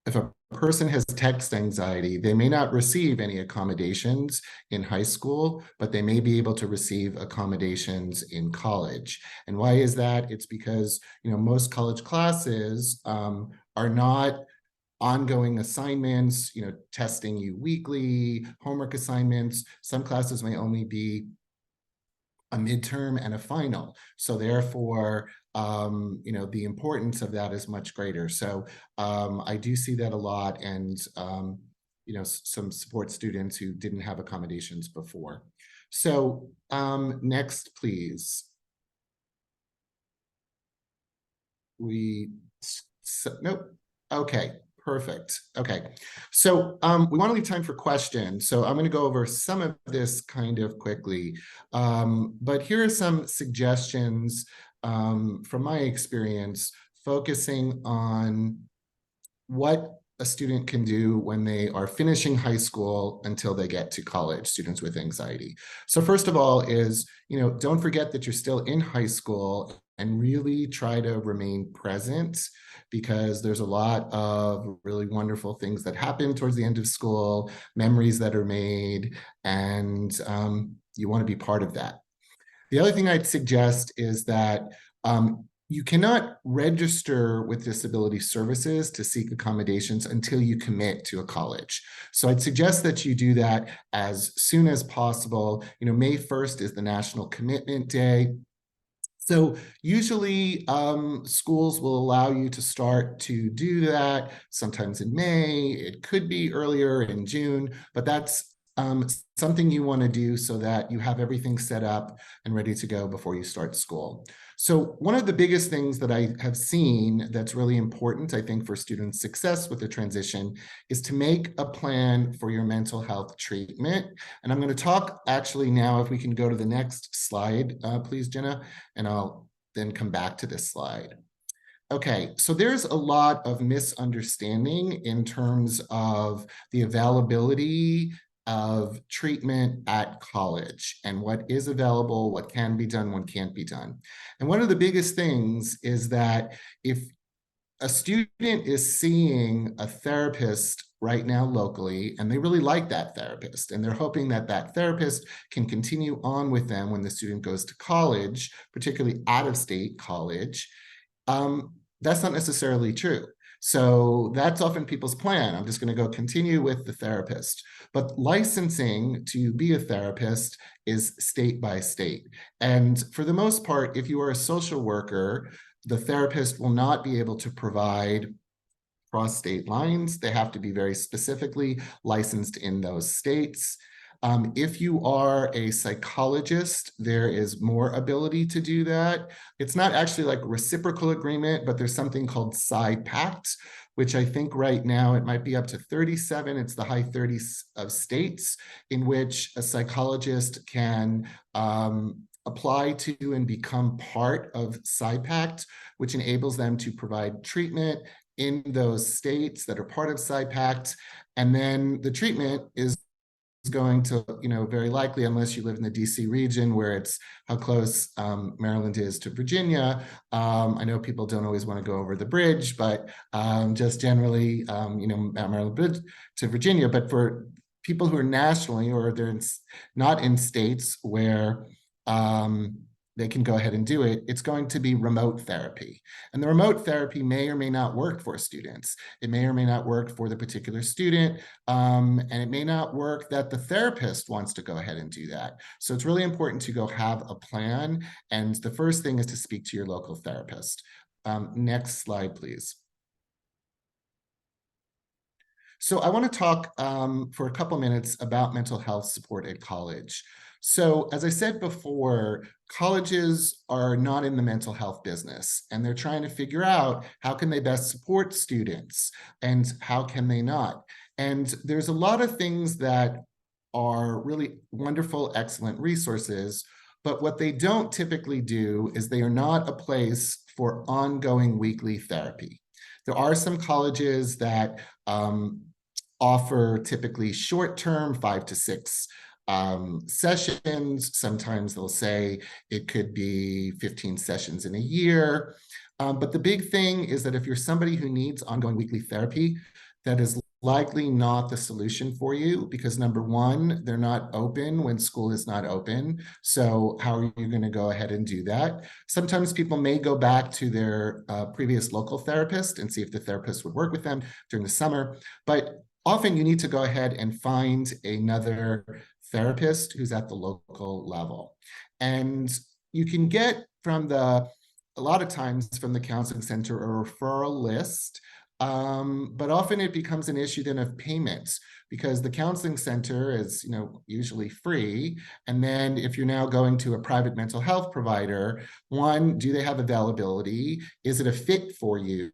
if a person has text anxiety, they may not receive any accommodations in high school, but they may be able to receive accommodations in college. And why is that? It's because, most college classes are not ongoing assignments, testing you weekly, homework assignments. Some classes may only be a midterm and a final. So therefore, the importance of that is much greater. So I do see that a lot, and some support students who didn't have accommodations before. So next, please. Nope. Okay. Perfect. Okay. So we want to leave time for questions. So I'm going to go over some of this kind of quickly. But here are some suggestions from my experience, focusing on what a student can do when they are finishing high school until they get to college, students with anxiety. So first of all is, don't forget that you're still in high school, and really try to remain present, because there's a lot of really wonderful things that happen towards the end of school, memories that are made, and you want to be part of that. The other thing I'd suggest is that you cannot register with disability services to seek accommodations until you commit to a college. So I'd suggest that you do that as soon as possible. May 1st is the National Commitment Day. So usually schools will allow you to start to do that sometimes in May. It could be earlier in June, but that's something you want to do so that you have everything set up and ready to go before you start school. So one of the biggest things that I have seen that's really important, I think, for student success with the transition is to make a plan for your mental health treatment. And I'm going to talk actually now, if we can go to the next slide, please, Jenna, and I'll then come back to this slide. Okay, so there's a lot of misunderstanding in terms of the availability of treatment at college and what is available, what can be done, what can't be done. And one of the biggest things is that if a student is seeing a therapist right now locally, and they really like that therapist, and they're hoping that that therapist can continue on with them when the student goes to college, particularly out-of-state college, that's not necessarily true. So that's often people's plan. I'm just going to go continue with the therapist. But licensing to be a therapist is state by state. And for the most part, if you are a social worker, the therapist will not be able to provide cross state lines. They have to be very specifically licensed in those states. If you are a psychologist, there is more ability to do that. It's not actually like reciprocal agreement, but there's something called PSI-PACT, which I think right now it might be up to 37. It's the high 30s of states in which a psychologist can apply to and become part of PSI-PACT, which enables them to provide treatment in those states that are part of PSI-PACT. And then the treatment is going to, very likely, unless you live in the DC region where it's how close Maryland is to Virginia. I know people don't always want to go over the bridge, but just generally, Maryland bridge to Virginia. But for people who are nationally, or they're not in states where they can go ahead and do it, it's going to be remote therapy. And the remote therapy may or may not work for students. It may or may not work for the particular student. And it may not work that the therapist wants to go ahead and do that. So it's really important to go have a plan. And the first thing is to speak to your local therapist. Next slide, please. So I want to talk for a couple minutes about mental health support at college. So as I said before, colleges are not in the mental health business, and they're trying to figure out how can they best support students and how can they not. And there's a lot of things that are really wonderful, excellent resources, but what they don't typically do is they are not a place for ongoing weekly therapy. There are some colleges that offer typically short-term 5 to 6 sessions. Sometimes they'll say it could be 15 sessions in a year. But the big thing is that if you're somebody who needs ongoing weekly therapy, that is likely not the solution for you, because number one, they're not open when school is not open. So how are you going to go ahead and do that? Sometimes people may go back to their previous local therapist and see if the therapist would work with them during the summer. But often you need to go ahead and find another therapist who's at the local level. And you can get a lot of times from the counseling center, a referral list. But often it becomes an issue then of payments, because the counseling center is, usually free. And then if you're now going to a private mental health provider, one, do they have availability? Is it a fit for you?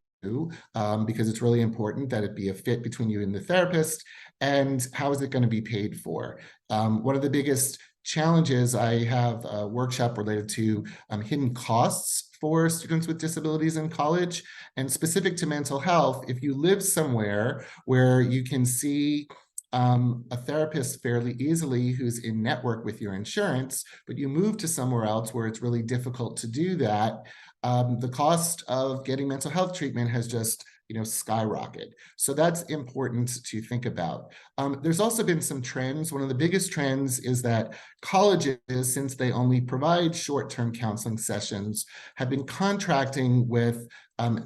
Because it's really important that it be a fit between you and the therapist. And how is it going to be paid for? One of the biggest challenges, I have a workshop related to hidden costs for students with disabilities in college, and specific to mental health. If you live somewhere where you can see a therapist fairly easily who's in network with your insurance, but you move to somewhere else where it's really difficult to do that, the cost of getting mental health treatment has just skyrocket. So that's important to think about. There's also been some trends. One of the biggest trends is that colleges, since they only provide short-term counseling sessions, have been contracting with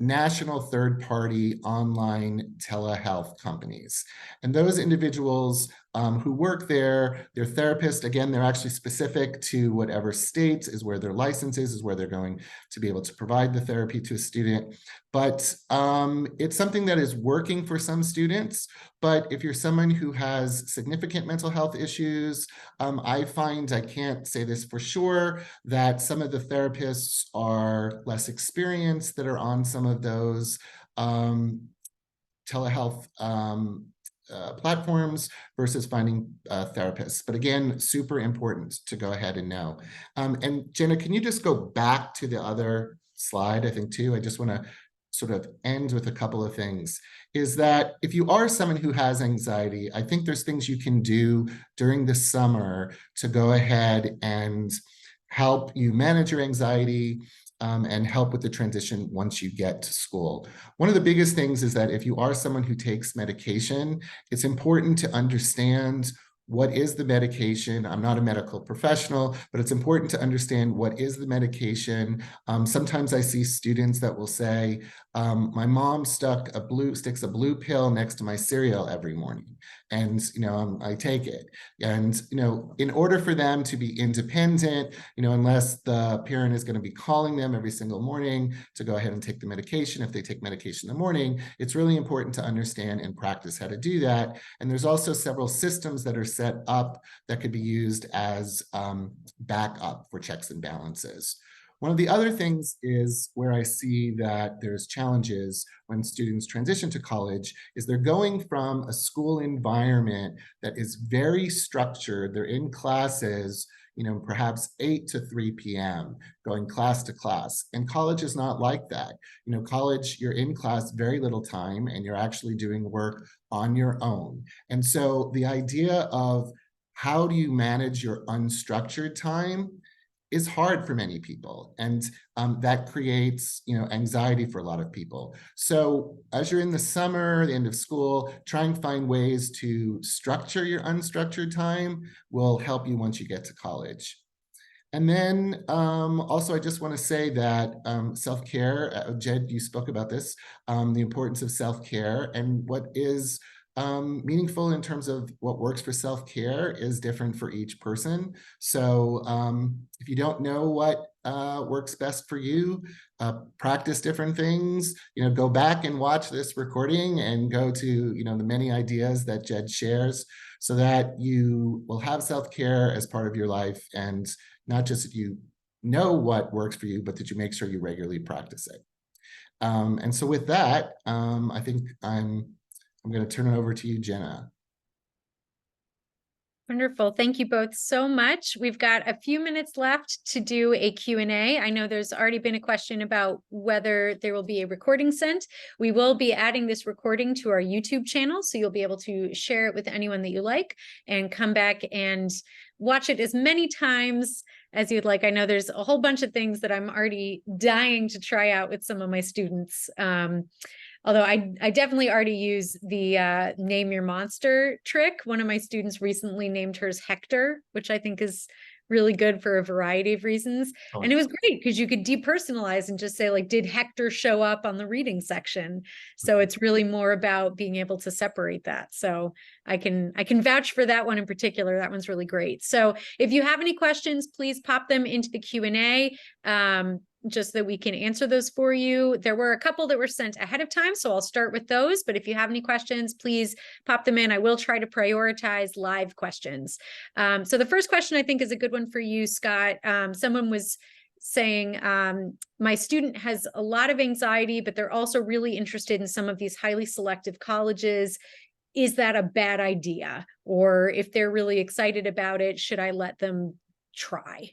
national third-party online telehealth companies. And those individuals who work there, their therapist, again, they're actually specific to whatever state is where their license is where they're going to be able to provide the therapy to a student. But It's something that is working for some students, but if you're someone who has significant mental health issues, I find, I can't say this for sure, that some of the therapists are less experienced that are on some of those telehealth platforms versus finding therapists. But again, super important to go ahead and know. And Jenna, can you just go back to the other slide, I think, too? I just want to sort of end with a couple of things, is that if you are someone who has anxiety, I think there's things you can do during the summer to go ahead and help you manage your anxiety and help with the transition once you get to school. One of the biggest things is that if you are someone who takes medication, it's important to understand what is the medication. I'm not a medical professional, but it's important to understand what is the medication. Sometimes I see students that will say, my mom sticks a blue pill next to my cereal every morning, and I take it. And in order for them to be independent, unless the parent is going to be calling them every single morning to go ahead and take the medication, if they take medication in the morning, it's really important to understand and practice how to do that. And there's also several systems that are set up that could be used as backup for checks and balances. One of the other things is where I see that there's challenges when students transition to college is they're going from a school environment that is very structured. They're in classes, perhaps 8 to 3 p.m., going class to class. And college is not like that. College, you're in class very little time and you're actually doing work on your own. And so the idea of how do you manage your unstructured time is hard for many people. And that creates, anxiety for a lot of people. So as you're in the summer, the end of school, try and find ways to structure your unstructured time will help you once you get to college. And then also, I just want to say that self-care, Jed, you spoke about this, the importance of self-care, and what is meaningful in terms of what works for self-care is different for each person. So if you don't know what works best for you, practice different things, go back and watch this recording and go to, the many ideas that Jed shares so that you will have self-care as part of your life, and not just that you know what works for you, but that you make sure you regularly practice it. And so with that, I think I'm going to turn it over to you, Jenna. Wonderful. Thank you both so much. We've got a few minutes left to do a Q&A. I know there's already been a question about whether there will be a recording sent. We will be adding this recording to our YouTube channel, so you'll be able to share it with anyone that you like and come back and watch it as many times as you'd like. I know there's a whole bunch of things that I'm already dying to try out with some of my students. Although I definitely already use the name your monster trick. One of my students recently named hers Hector, which I think is really good for a variety of reasons. Oh. And it was great because you could depersonalize and just say, like, did Hector show up on the reading section? So it's really more about being able to separate that. So I can vouch for that one in particular. That one's really great. So if you have any questions, please pop them into the Q&A. Just that we can answer those for you. There were a couple that were sent ahead of time, so I'll start with those. But if you have any questions, please pop them in. I will try to prioritize live questions. So the first question I think is a good one for you, Scott. Someone was saying, my student has a lot of anxiety, but they're also really interested in some of these highly selective colleges. Is that a bad idea? Or if they're really excited about it, should I let them try?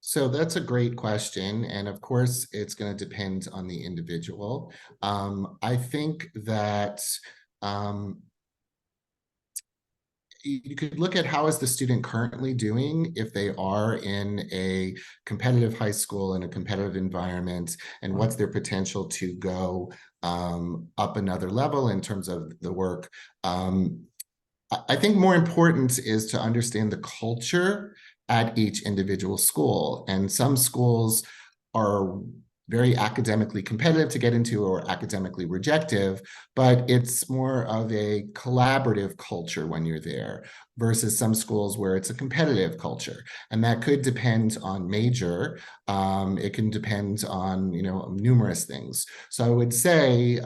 So that's a great question. And of course, it's going to depend on the individual. I think that you could look at how is the student currently doing if they are in a competitive high school in a competitive environment, and what's their potential to go up another level in terms of the work. I think more important is to understand the culture at each individual school. And some schools are very academically competitive to get into or academically rejective, but it's more of a collaborative culture when you're there versus some schools where it's a competitive culture. And that could depend on major. It can depend on, numerous things. So I would say,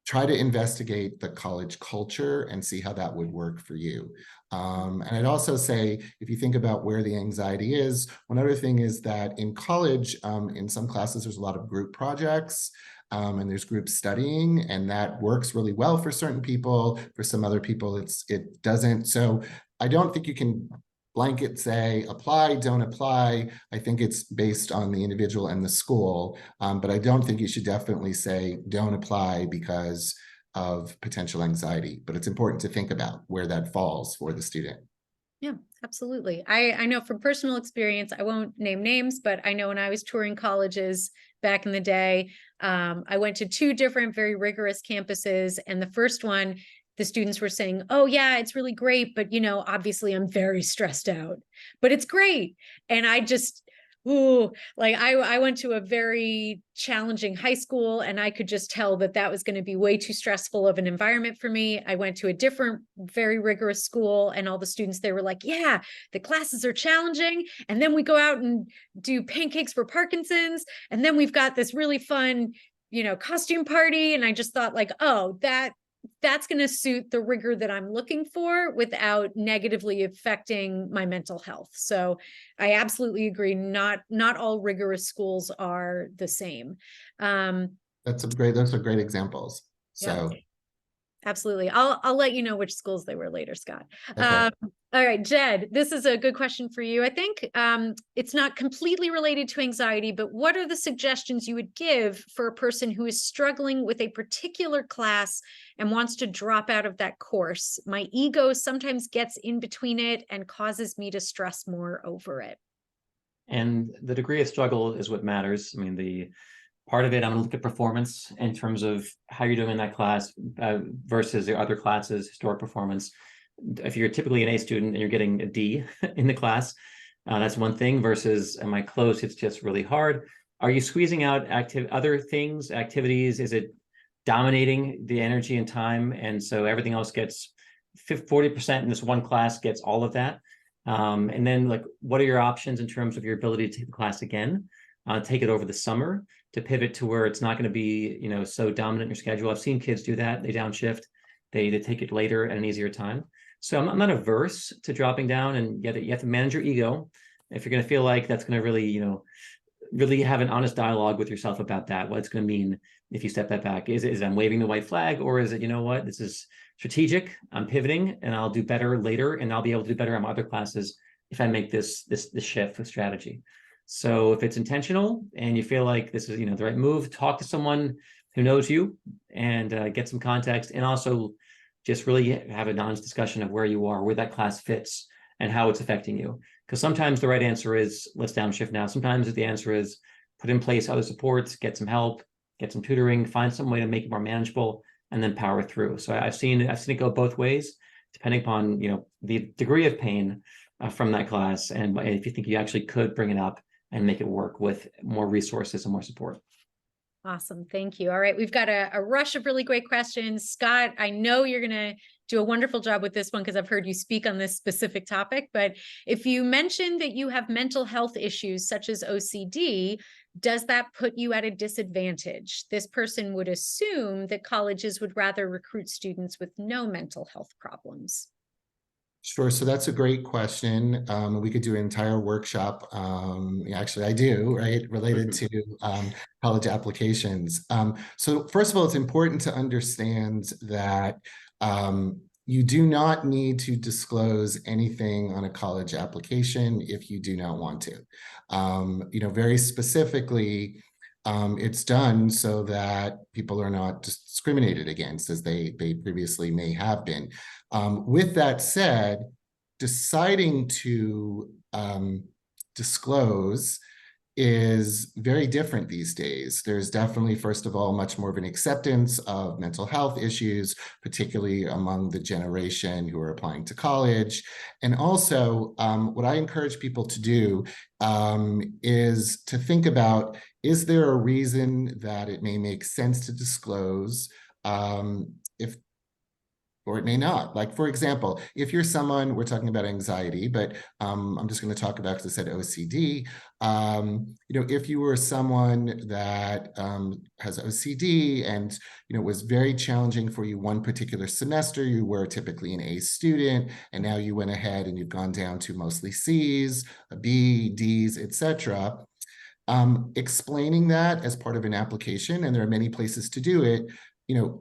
try to investigate the college culture and see how that would work for you. And I'd also say, if you think about where the anxiety is, one other thing is that in college, in some classes, there's a lot of group projects and there's group studying, and that works really well for certain people. For some other people, it doesn't. So I don't think you can blanket say apply, don't apply. I think it's based on the individual and the school, but I don't think you should definitely say don't apply because of potential anxiety. But it's important to think about where that falls for the student. Yeah, absolutely. I know from personal experience, I won't name names, but I know when I was touring colleges back in the day, I went to 2 different very rigorous campuses, and the first one, the students were saying, oh yeah, it's really great, but obviously I'm very stressed out, but it's great. And I just, I went to a very challenging high school, and I could just tell that was going to be way too stressful of an environment for me. I went to a different, very rigorous school, and all the students, they were like, yeah, the classes are challenging. And then we go out and do pancakes for Parkinson's. And then we've got this really fun, costume party. And I just thought like, oh, that's going to suit the rigor that I'm looking for without negatively affecting my mental health. So I absolutely agree. Not all rigorous schools are the same. Those are great examples. So yeah. Absolutely. I'll let you know which schools they were later, Scott. okay. All right, Jed, this is a good question for you. I think it's not completely related to anxiety, but what are the suggestions you would give for a person who is struggling with a particular class and wants to drop out of that course? My ego sometimes gets in between it and causes me to stress more over it. And the degree of struggle is what matters. I mean, the part of it, I'm going to look at performance in terms of how you're doing in that class versus the other classes, historic performance. If you're typically an A student and you're getting a D in the class, that's one thing versus, am I close? It's just really hard. Are you squeezing out other things, activities? Is it dominating the energy and time? And so everything else gets 40% in this one class gets all of that. And then like, what are your options in terms of your ability to take the class again? Take it over the summer to pivot to where it's not going to be, so dominant in your schedule. I've seen kids do that. They downshift. They take it later at an easier time. So I'm not averse to dropping down, and yet you have to manage your ego. If you're going to feel like that's going to really, really have an honest dialogue with yourself about that, what it's going to mean if you step that back. Is it I'm waving the white flag, or is it, what, this is strategic. I'm pivoting and I'll do better later, and I'll be able to do better on my other classes if I make this shift with strategy. So if it's intentional and you feel like this is, the right move, talk to someone who knows you and get some context, and also just really have an honest discussion of where you are, where that class fits and how it's affecting you. Because sometimes the right answer is let's downshift now. Sometimes the answer is put in place other supports, get some help, get some tutoring, find some way to make it more manageable, and then power through. So I've seen it go both ways, depending upon, the degree of pain from that class. And if you think you actually could bring it up and make it work with more resources and more support. Awesome. Thank you. All right. We've got a rush of really great questions. Scott, I know you're going to do a wonderful job with this one because I've heard you speak on this specific topic. But if you mention that you have mental health issues such as OCD, does that put you at a disadvantage? This person would assume that colleges would rather recruit students with no mental health problems. Sure. So that's a great question. We could do an entire workshop. Actually, I do, right, related to college applications. So first of all, it's important to understand that you do not need to disclose anything on a college application if you do not want to. Very specifically, it's done so that people are not discriminated against as they previously may have been. With that said, deciding to disclose is very different these days. There's definitely, first of all, much more of an acceptance of mental health issues, particularly among the generation who are applying to college. And also, what I encourage people to do is to think about, is there a reason that it may make sense to disclose if or it may not. Like, for example, if you're someone, we're talking about anxiety, but I'm just going to talk about, because I said OCD. If you were someone that has OCD and, it was very challenging for you one particular semester, you were typically an A student, and now you went ahead and you've gone down to mostly C's, a B, D's, etc. Explaining that as part of an application, and there are many places to do it,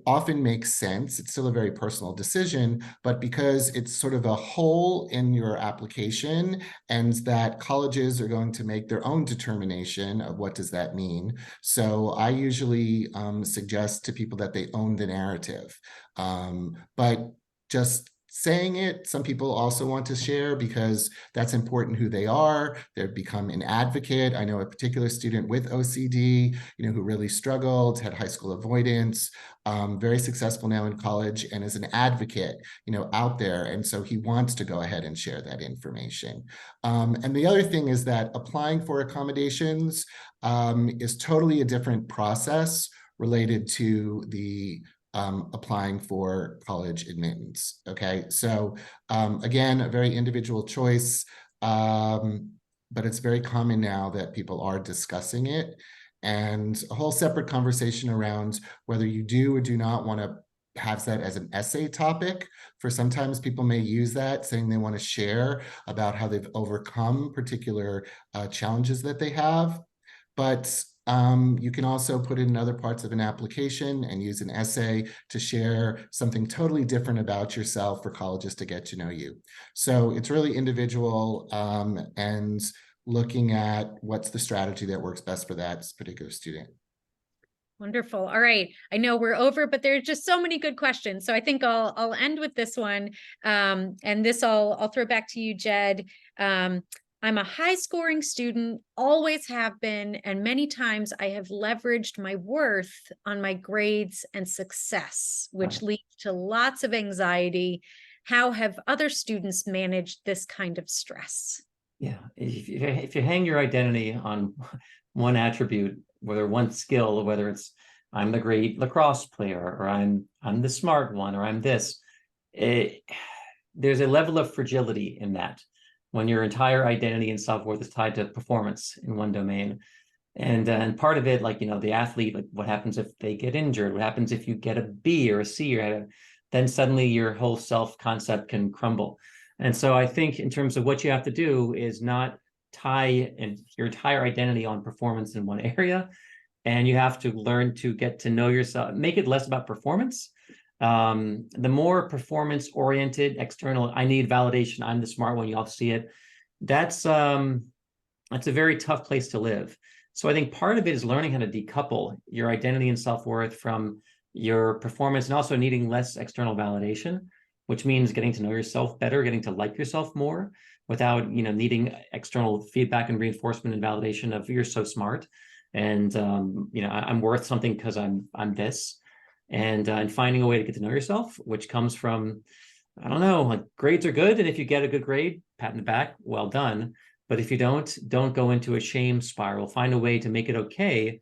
often makes sense. It's still a very personal decision, but because it's sort of a hole in your application, and that colleges are going to make their own determination of what does that mean. So I usually suggest to people that they own the narrative. But just saying it, some people also want to share because that's important who they are. They've become an advocate. I know a particular student with OCD, who really struggled, had high school avoidance, very successful now in college, and is an advocate, out there. And so he wants to go ahead and share that information. And the other thing is that applying for accommodations is totally a different process related to the applying for college admittance. Okay, so again, a very individual choice, but it's very common now that people are discussing it, and a whole separate conversation around whether you do or do not want to have that as an essay topic. For sometimes people may use that, saying they want to share about how they've overcome particular challenges that they have. But you can also put it in other parts of an application and use an essay to share something totally different about yourself for colleges to get to know you. So it's really individual, and looking at what's the strategy that works best for that particular student. Wonderful. All right. I know we're over, but there's just so many good questions. So I think I'll end with this one. And this I'll throw back to you, Jed. I'm a high scoring student, always have been, and many times I have leveraged my worth on my grades and success, which leads to lots of anxiety. How have other students managed this kind of stress? Yeah, if you hang your identity on one attribute, whether one skill, or whether it's I'm the great lacrosse player, or I'm the smart one, or I'm this, there's a level of fragility in that, when your entire identity and self-worth is tied to performance in one domain. And part of it, like, the athlete, like, what happens if they get injured? What happens if you get a B or a C? Then suddenly your whole self-concept can crumble. And so I think in terms of what you have to do is not tie your entire identity on performance in one area. And you have to learn to get to know yourself, make it less about performance. The more performance oriented, external, I need validation, I'm the smart one, you all see it. That's a very tough place to live. So I think part of it is learning how to decouple your identity and self-worth from your performance, and also needing less external validation, which means getting to know yourself better, getting to like yourself more without, needing external feedback and reinforcement and validation of you're so smart. And, I'm worth something because I'm this. And finding a way to get to know yourself, which comes from, I don't know, like, grades are good. And if you get a good grade, pat in the back, well done. But if you don't go into a shame spiral. Find a way to make it okay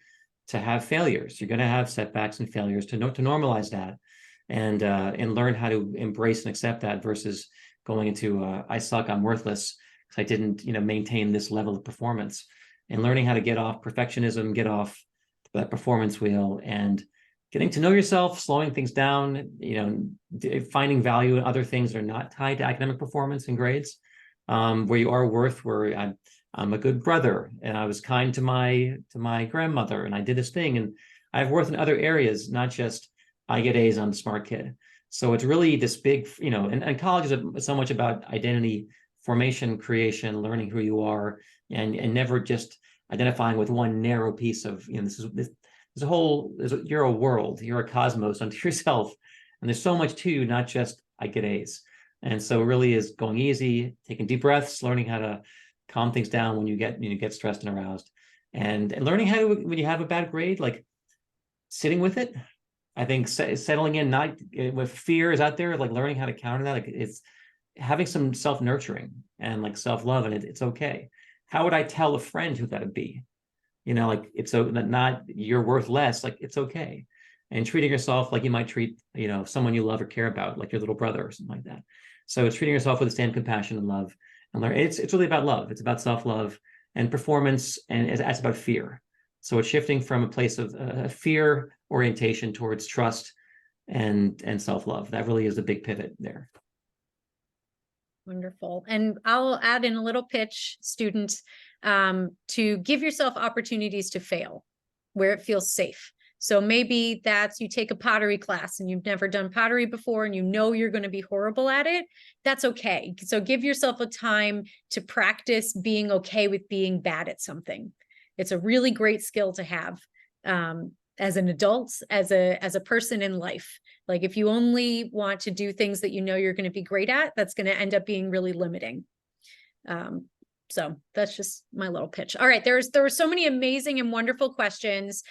to have failures. You're going to have setbacks and failures, to normalize that, and learn how to embrace and accept that, versus going into I suck, I'm worthless because I didn't maintain this level of performance. And learning how to get off perfectionism, get off that performance wheel, and getting to know yourself, slowing things down, finding value in other things that are not tied to academic performance and grades, where you are worth, where I'm a good brother, and I was kind to my grandmother, and I did this thing, and I have worth in other areas, not just I get A's, I'm the smart kid. So it's really this big, and college is so much about identity formation, creation, learning who you are, and never just identifying with one narrow piece of, you're a world, you're a cosmos unto yourself. And there's so much to, not just I get A's. And so it really is going easy, taking deep breaths, learning how to calm things down when you get stressed and aroused, and learning how to, when you have a bad grade, like sitting with it. I think settling in, not with fear is out there, like learning how to counter that. Like it's having some self-nurturing and like self-love, and it's okay. How would I tell a friend who got a B? You know, like it's so not you're worth less, like it's okay. And treating yourself like you might treat, you know, someone you love or care about, like your little brother or something like that. So it's treating yourself with the same compassion and love and learn. It's really about love. It's about self-love and performance, and it's about fear. So it's shifting from a place of fear orientation towards trust and self-love. That really is a big pivot there. Wonderful. And I'll add in a little pitch, students, to give yourself opportunities to fail where it feels safe. So maybe that's you take a pottery class and you've never done pottery before and you know you're going to be horrible at it. That's okay. So give yourself a time to practice being okay with being bad at something. It's a really great skill to have as an adult, as a person in life. Like if you only want to do things that you know you're going to be great at, that's going to end up being really limiting. So that's just my little pitch. All right, there were so many amazing and wonderful questions.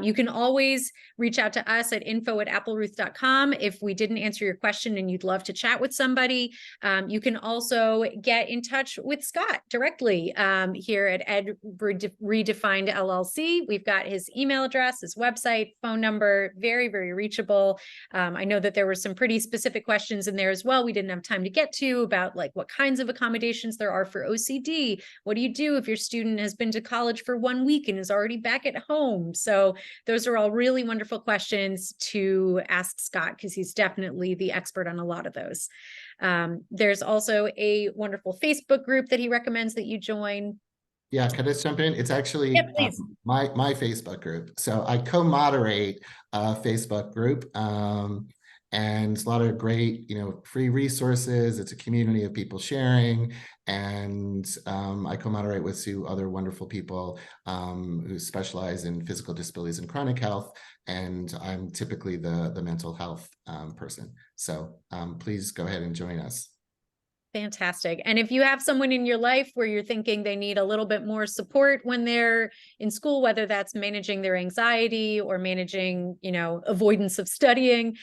You can always reach out to us at info@applerouth.com if we didn't answer your question and you'd love to chat with somebody. You can also get in touch with Scott directly here at Ed Redefined LLC. We've got his email address, his website, phone number, very, very reachable. I know that there were some pretty specific questions in there as well we didn't have time to get to about like what kinds of accommodations there are for OCD. What do you do if your student has been to college for 1 week and is already back at home? So those are all really wonderful questions to ask Scott, because he's definitely the expert on a lot of those. There's also a wonderful Facebook group that he recommends that you join. Yeah, can I just jump in? It's actually my Facebook group. So I co-moderate a Facebook group, and it's a lot of great, free resources. It's a community of people sharing, and I co-moderate with two other wonderful people who specialize in physical disabilities and chronic health, and I'm typically the mental health person. So please go ahead and join us. Fantastic. And if you have someone in your life where you're thinking they need a little bit more support when they're in school, whether that's managing their anxiety or managing, avoidance of studying,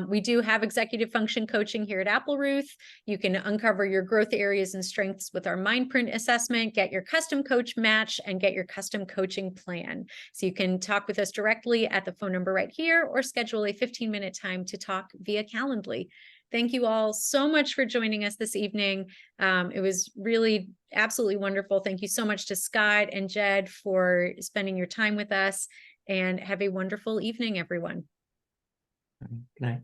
we do have executive function coaching here at Applerouth. You can uncover your growth areas and strengths with our mind print assessment, get your custom coach match, and get your custom coaching plan. So you can talk with us directly at the phone number right here, or schedule a 15-minute time to talk via Calendly. Thank you all so much for joining us this evening. It was really absolutely wonderful. Thank you so much to Scott and Jed for spending your time with us, and have a wonderful evening, everyone. Good night.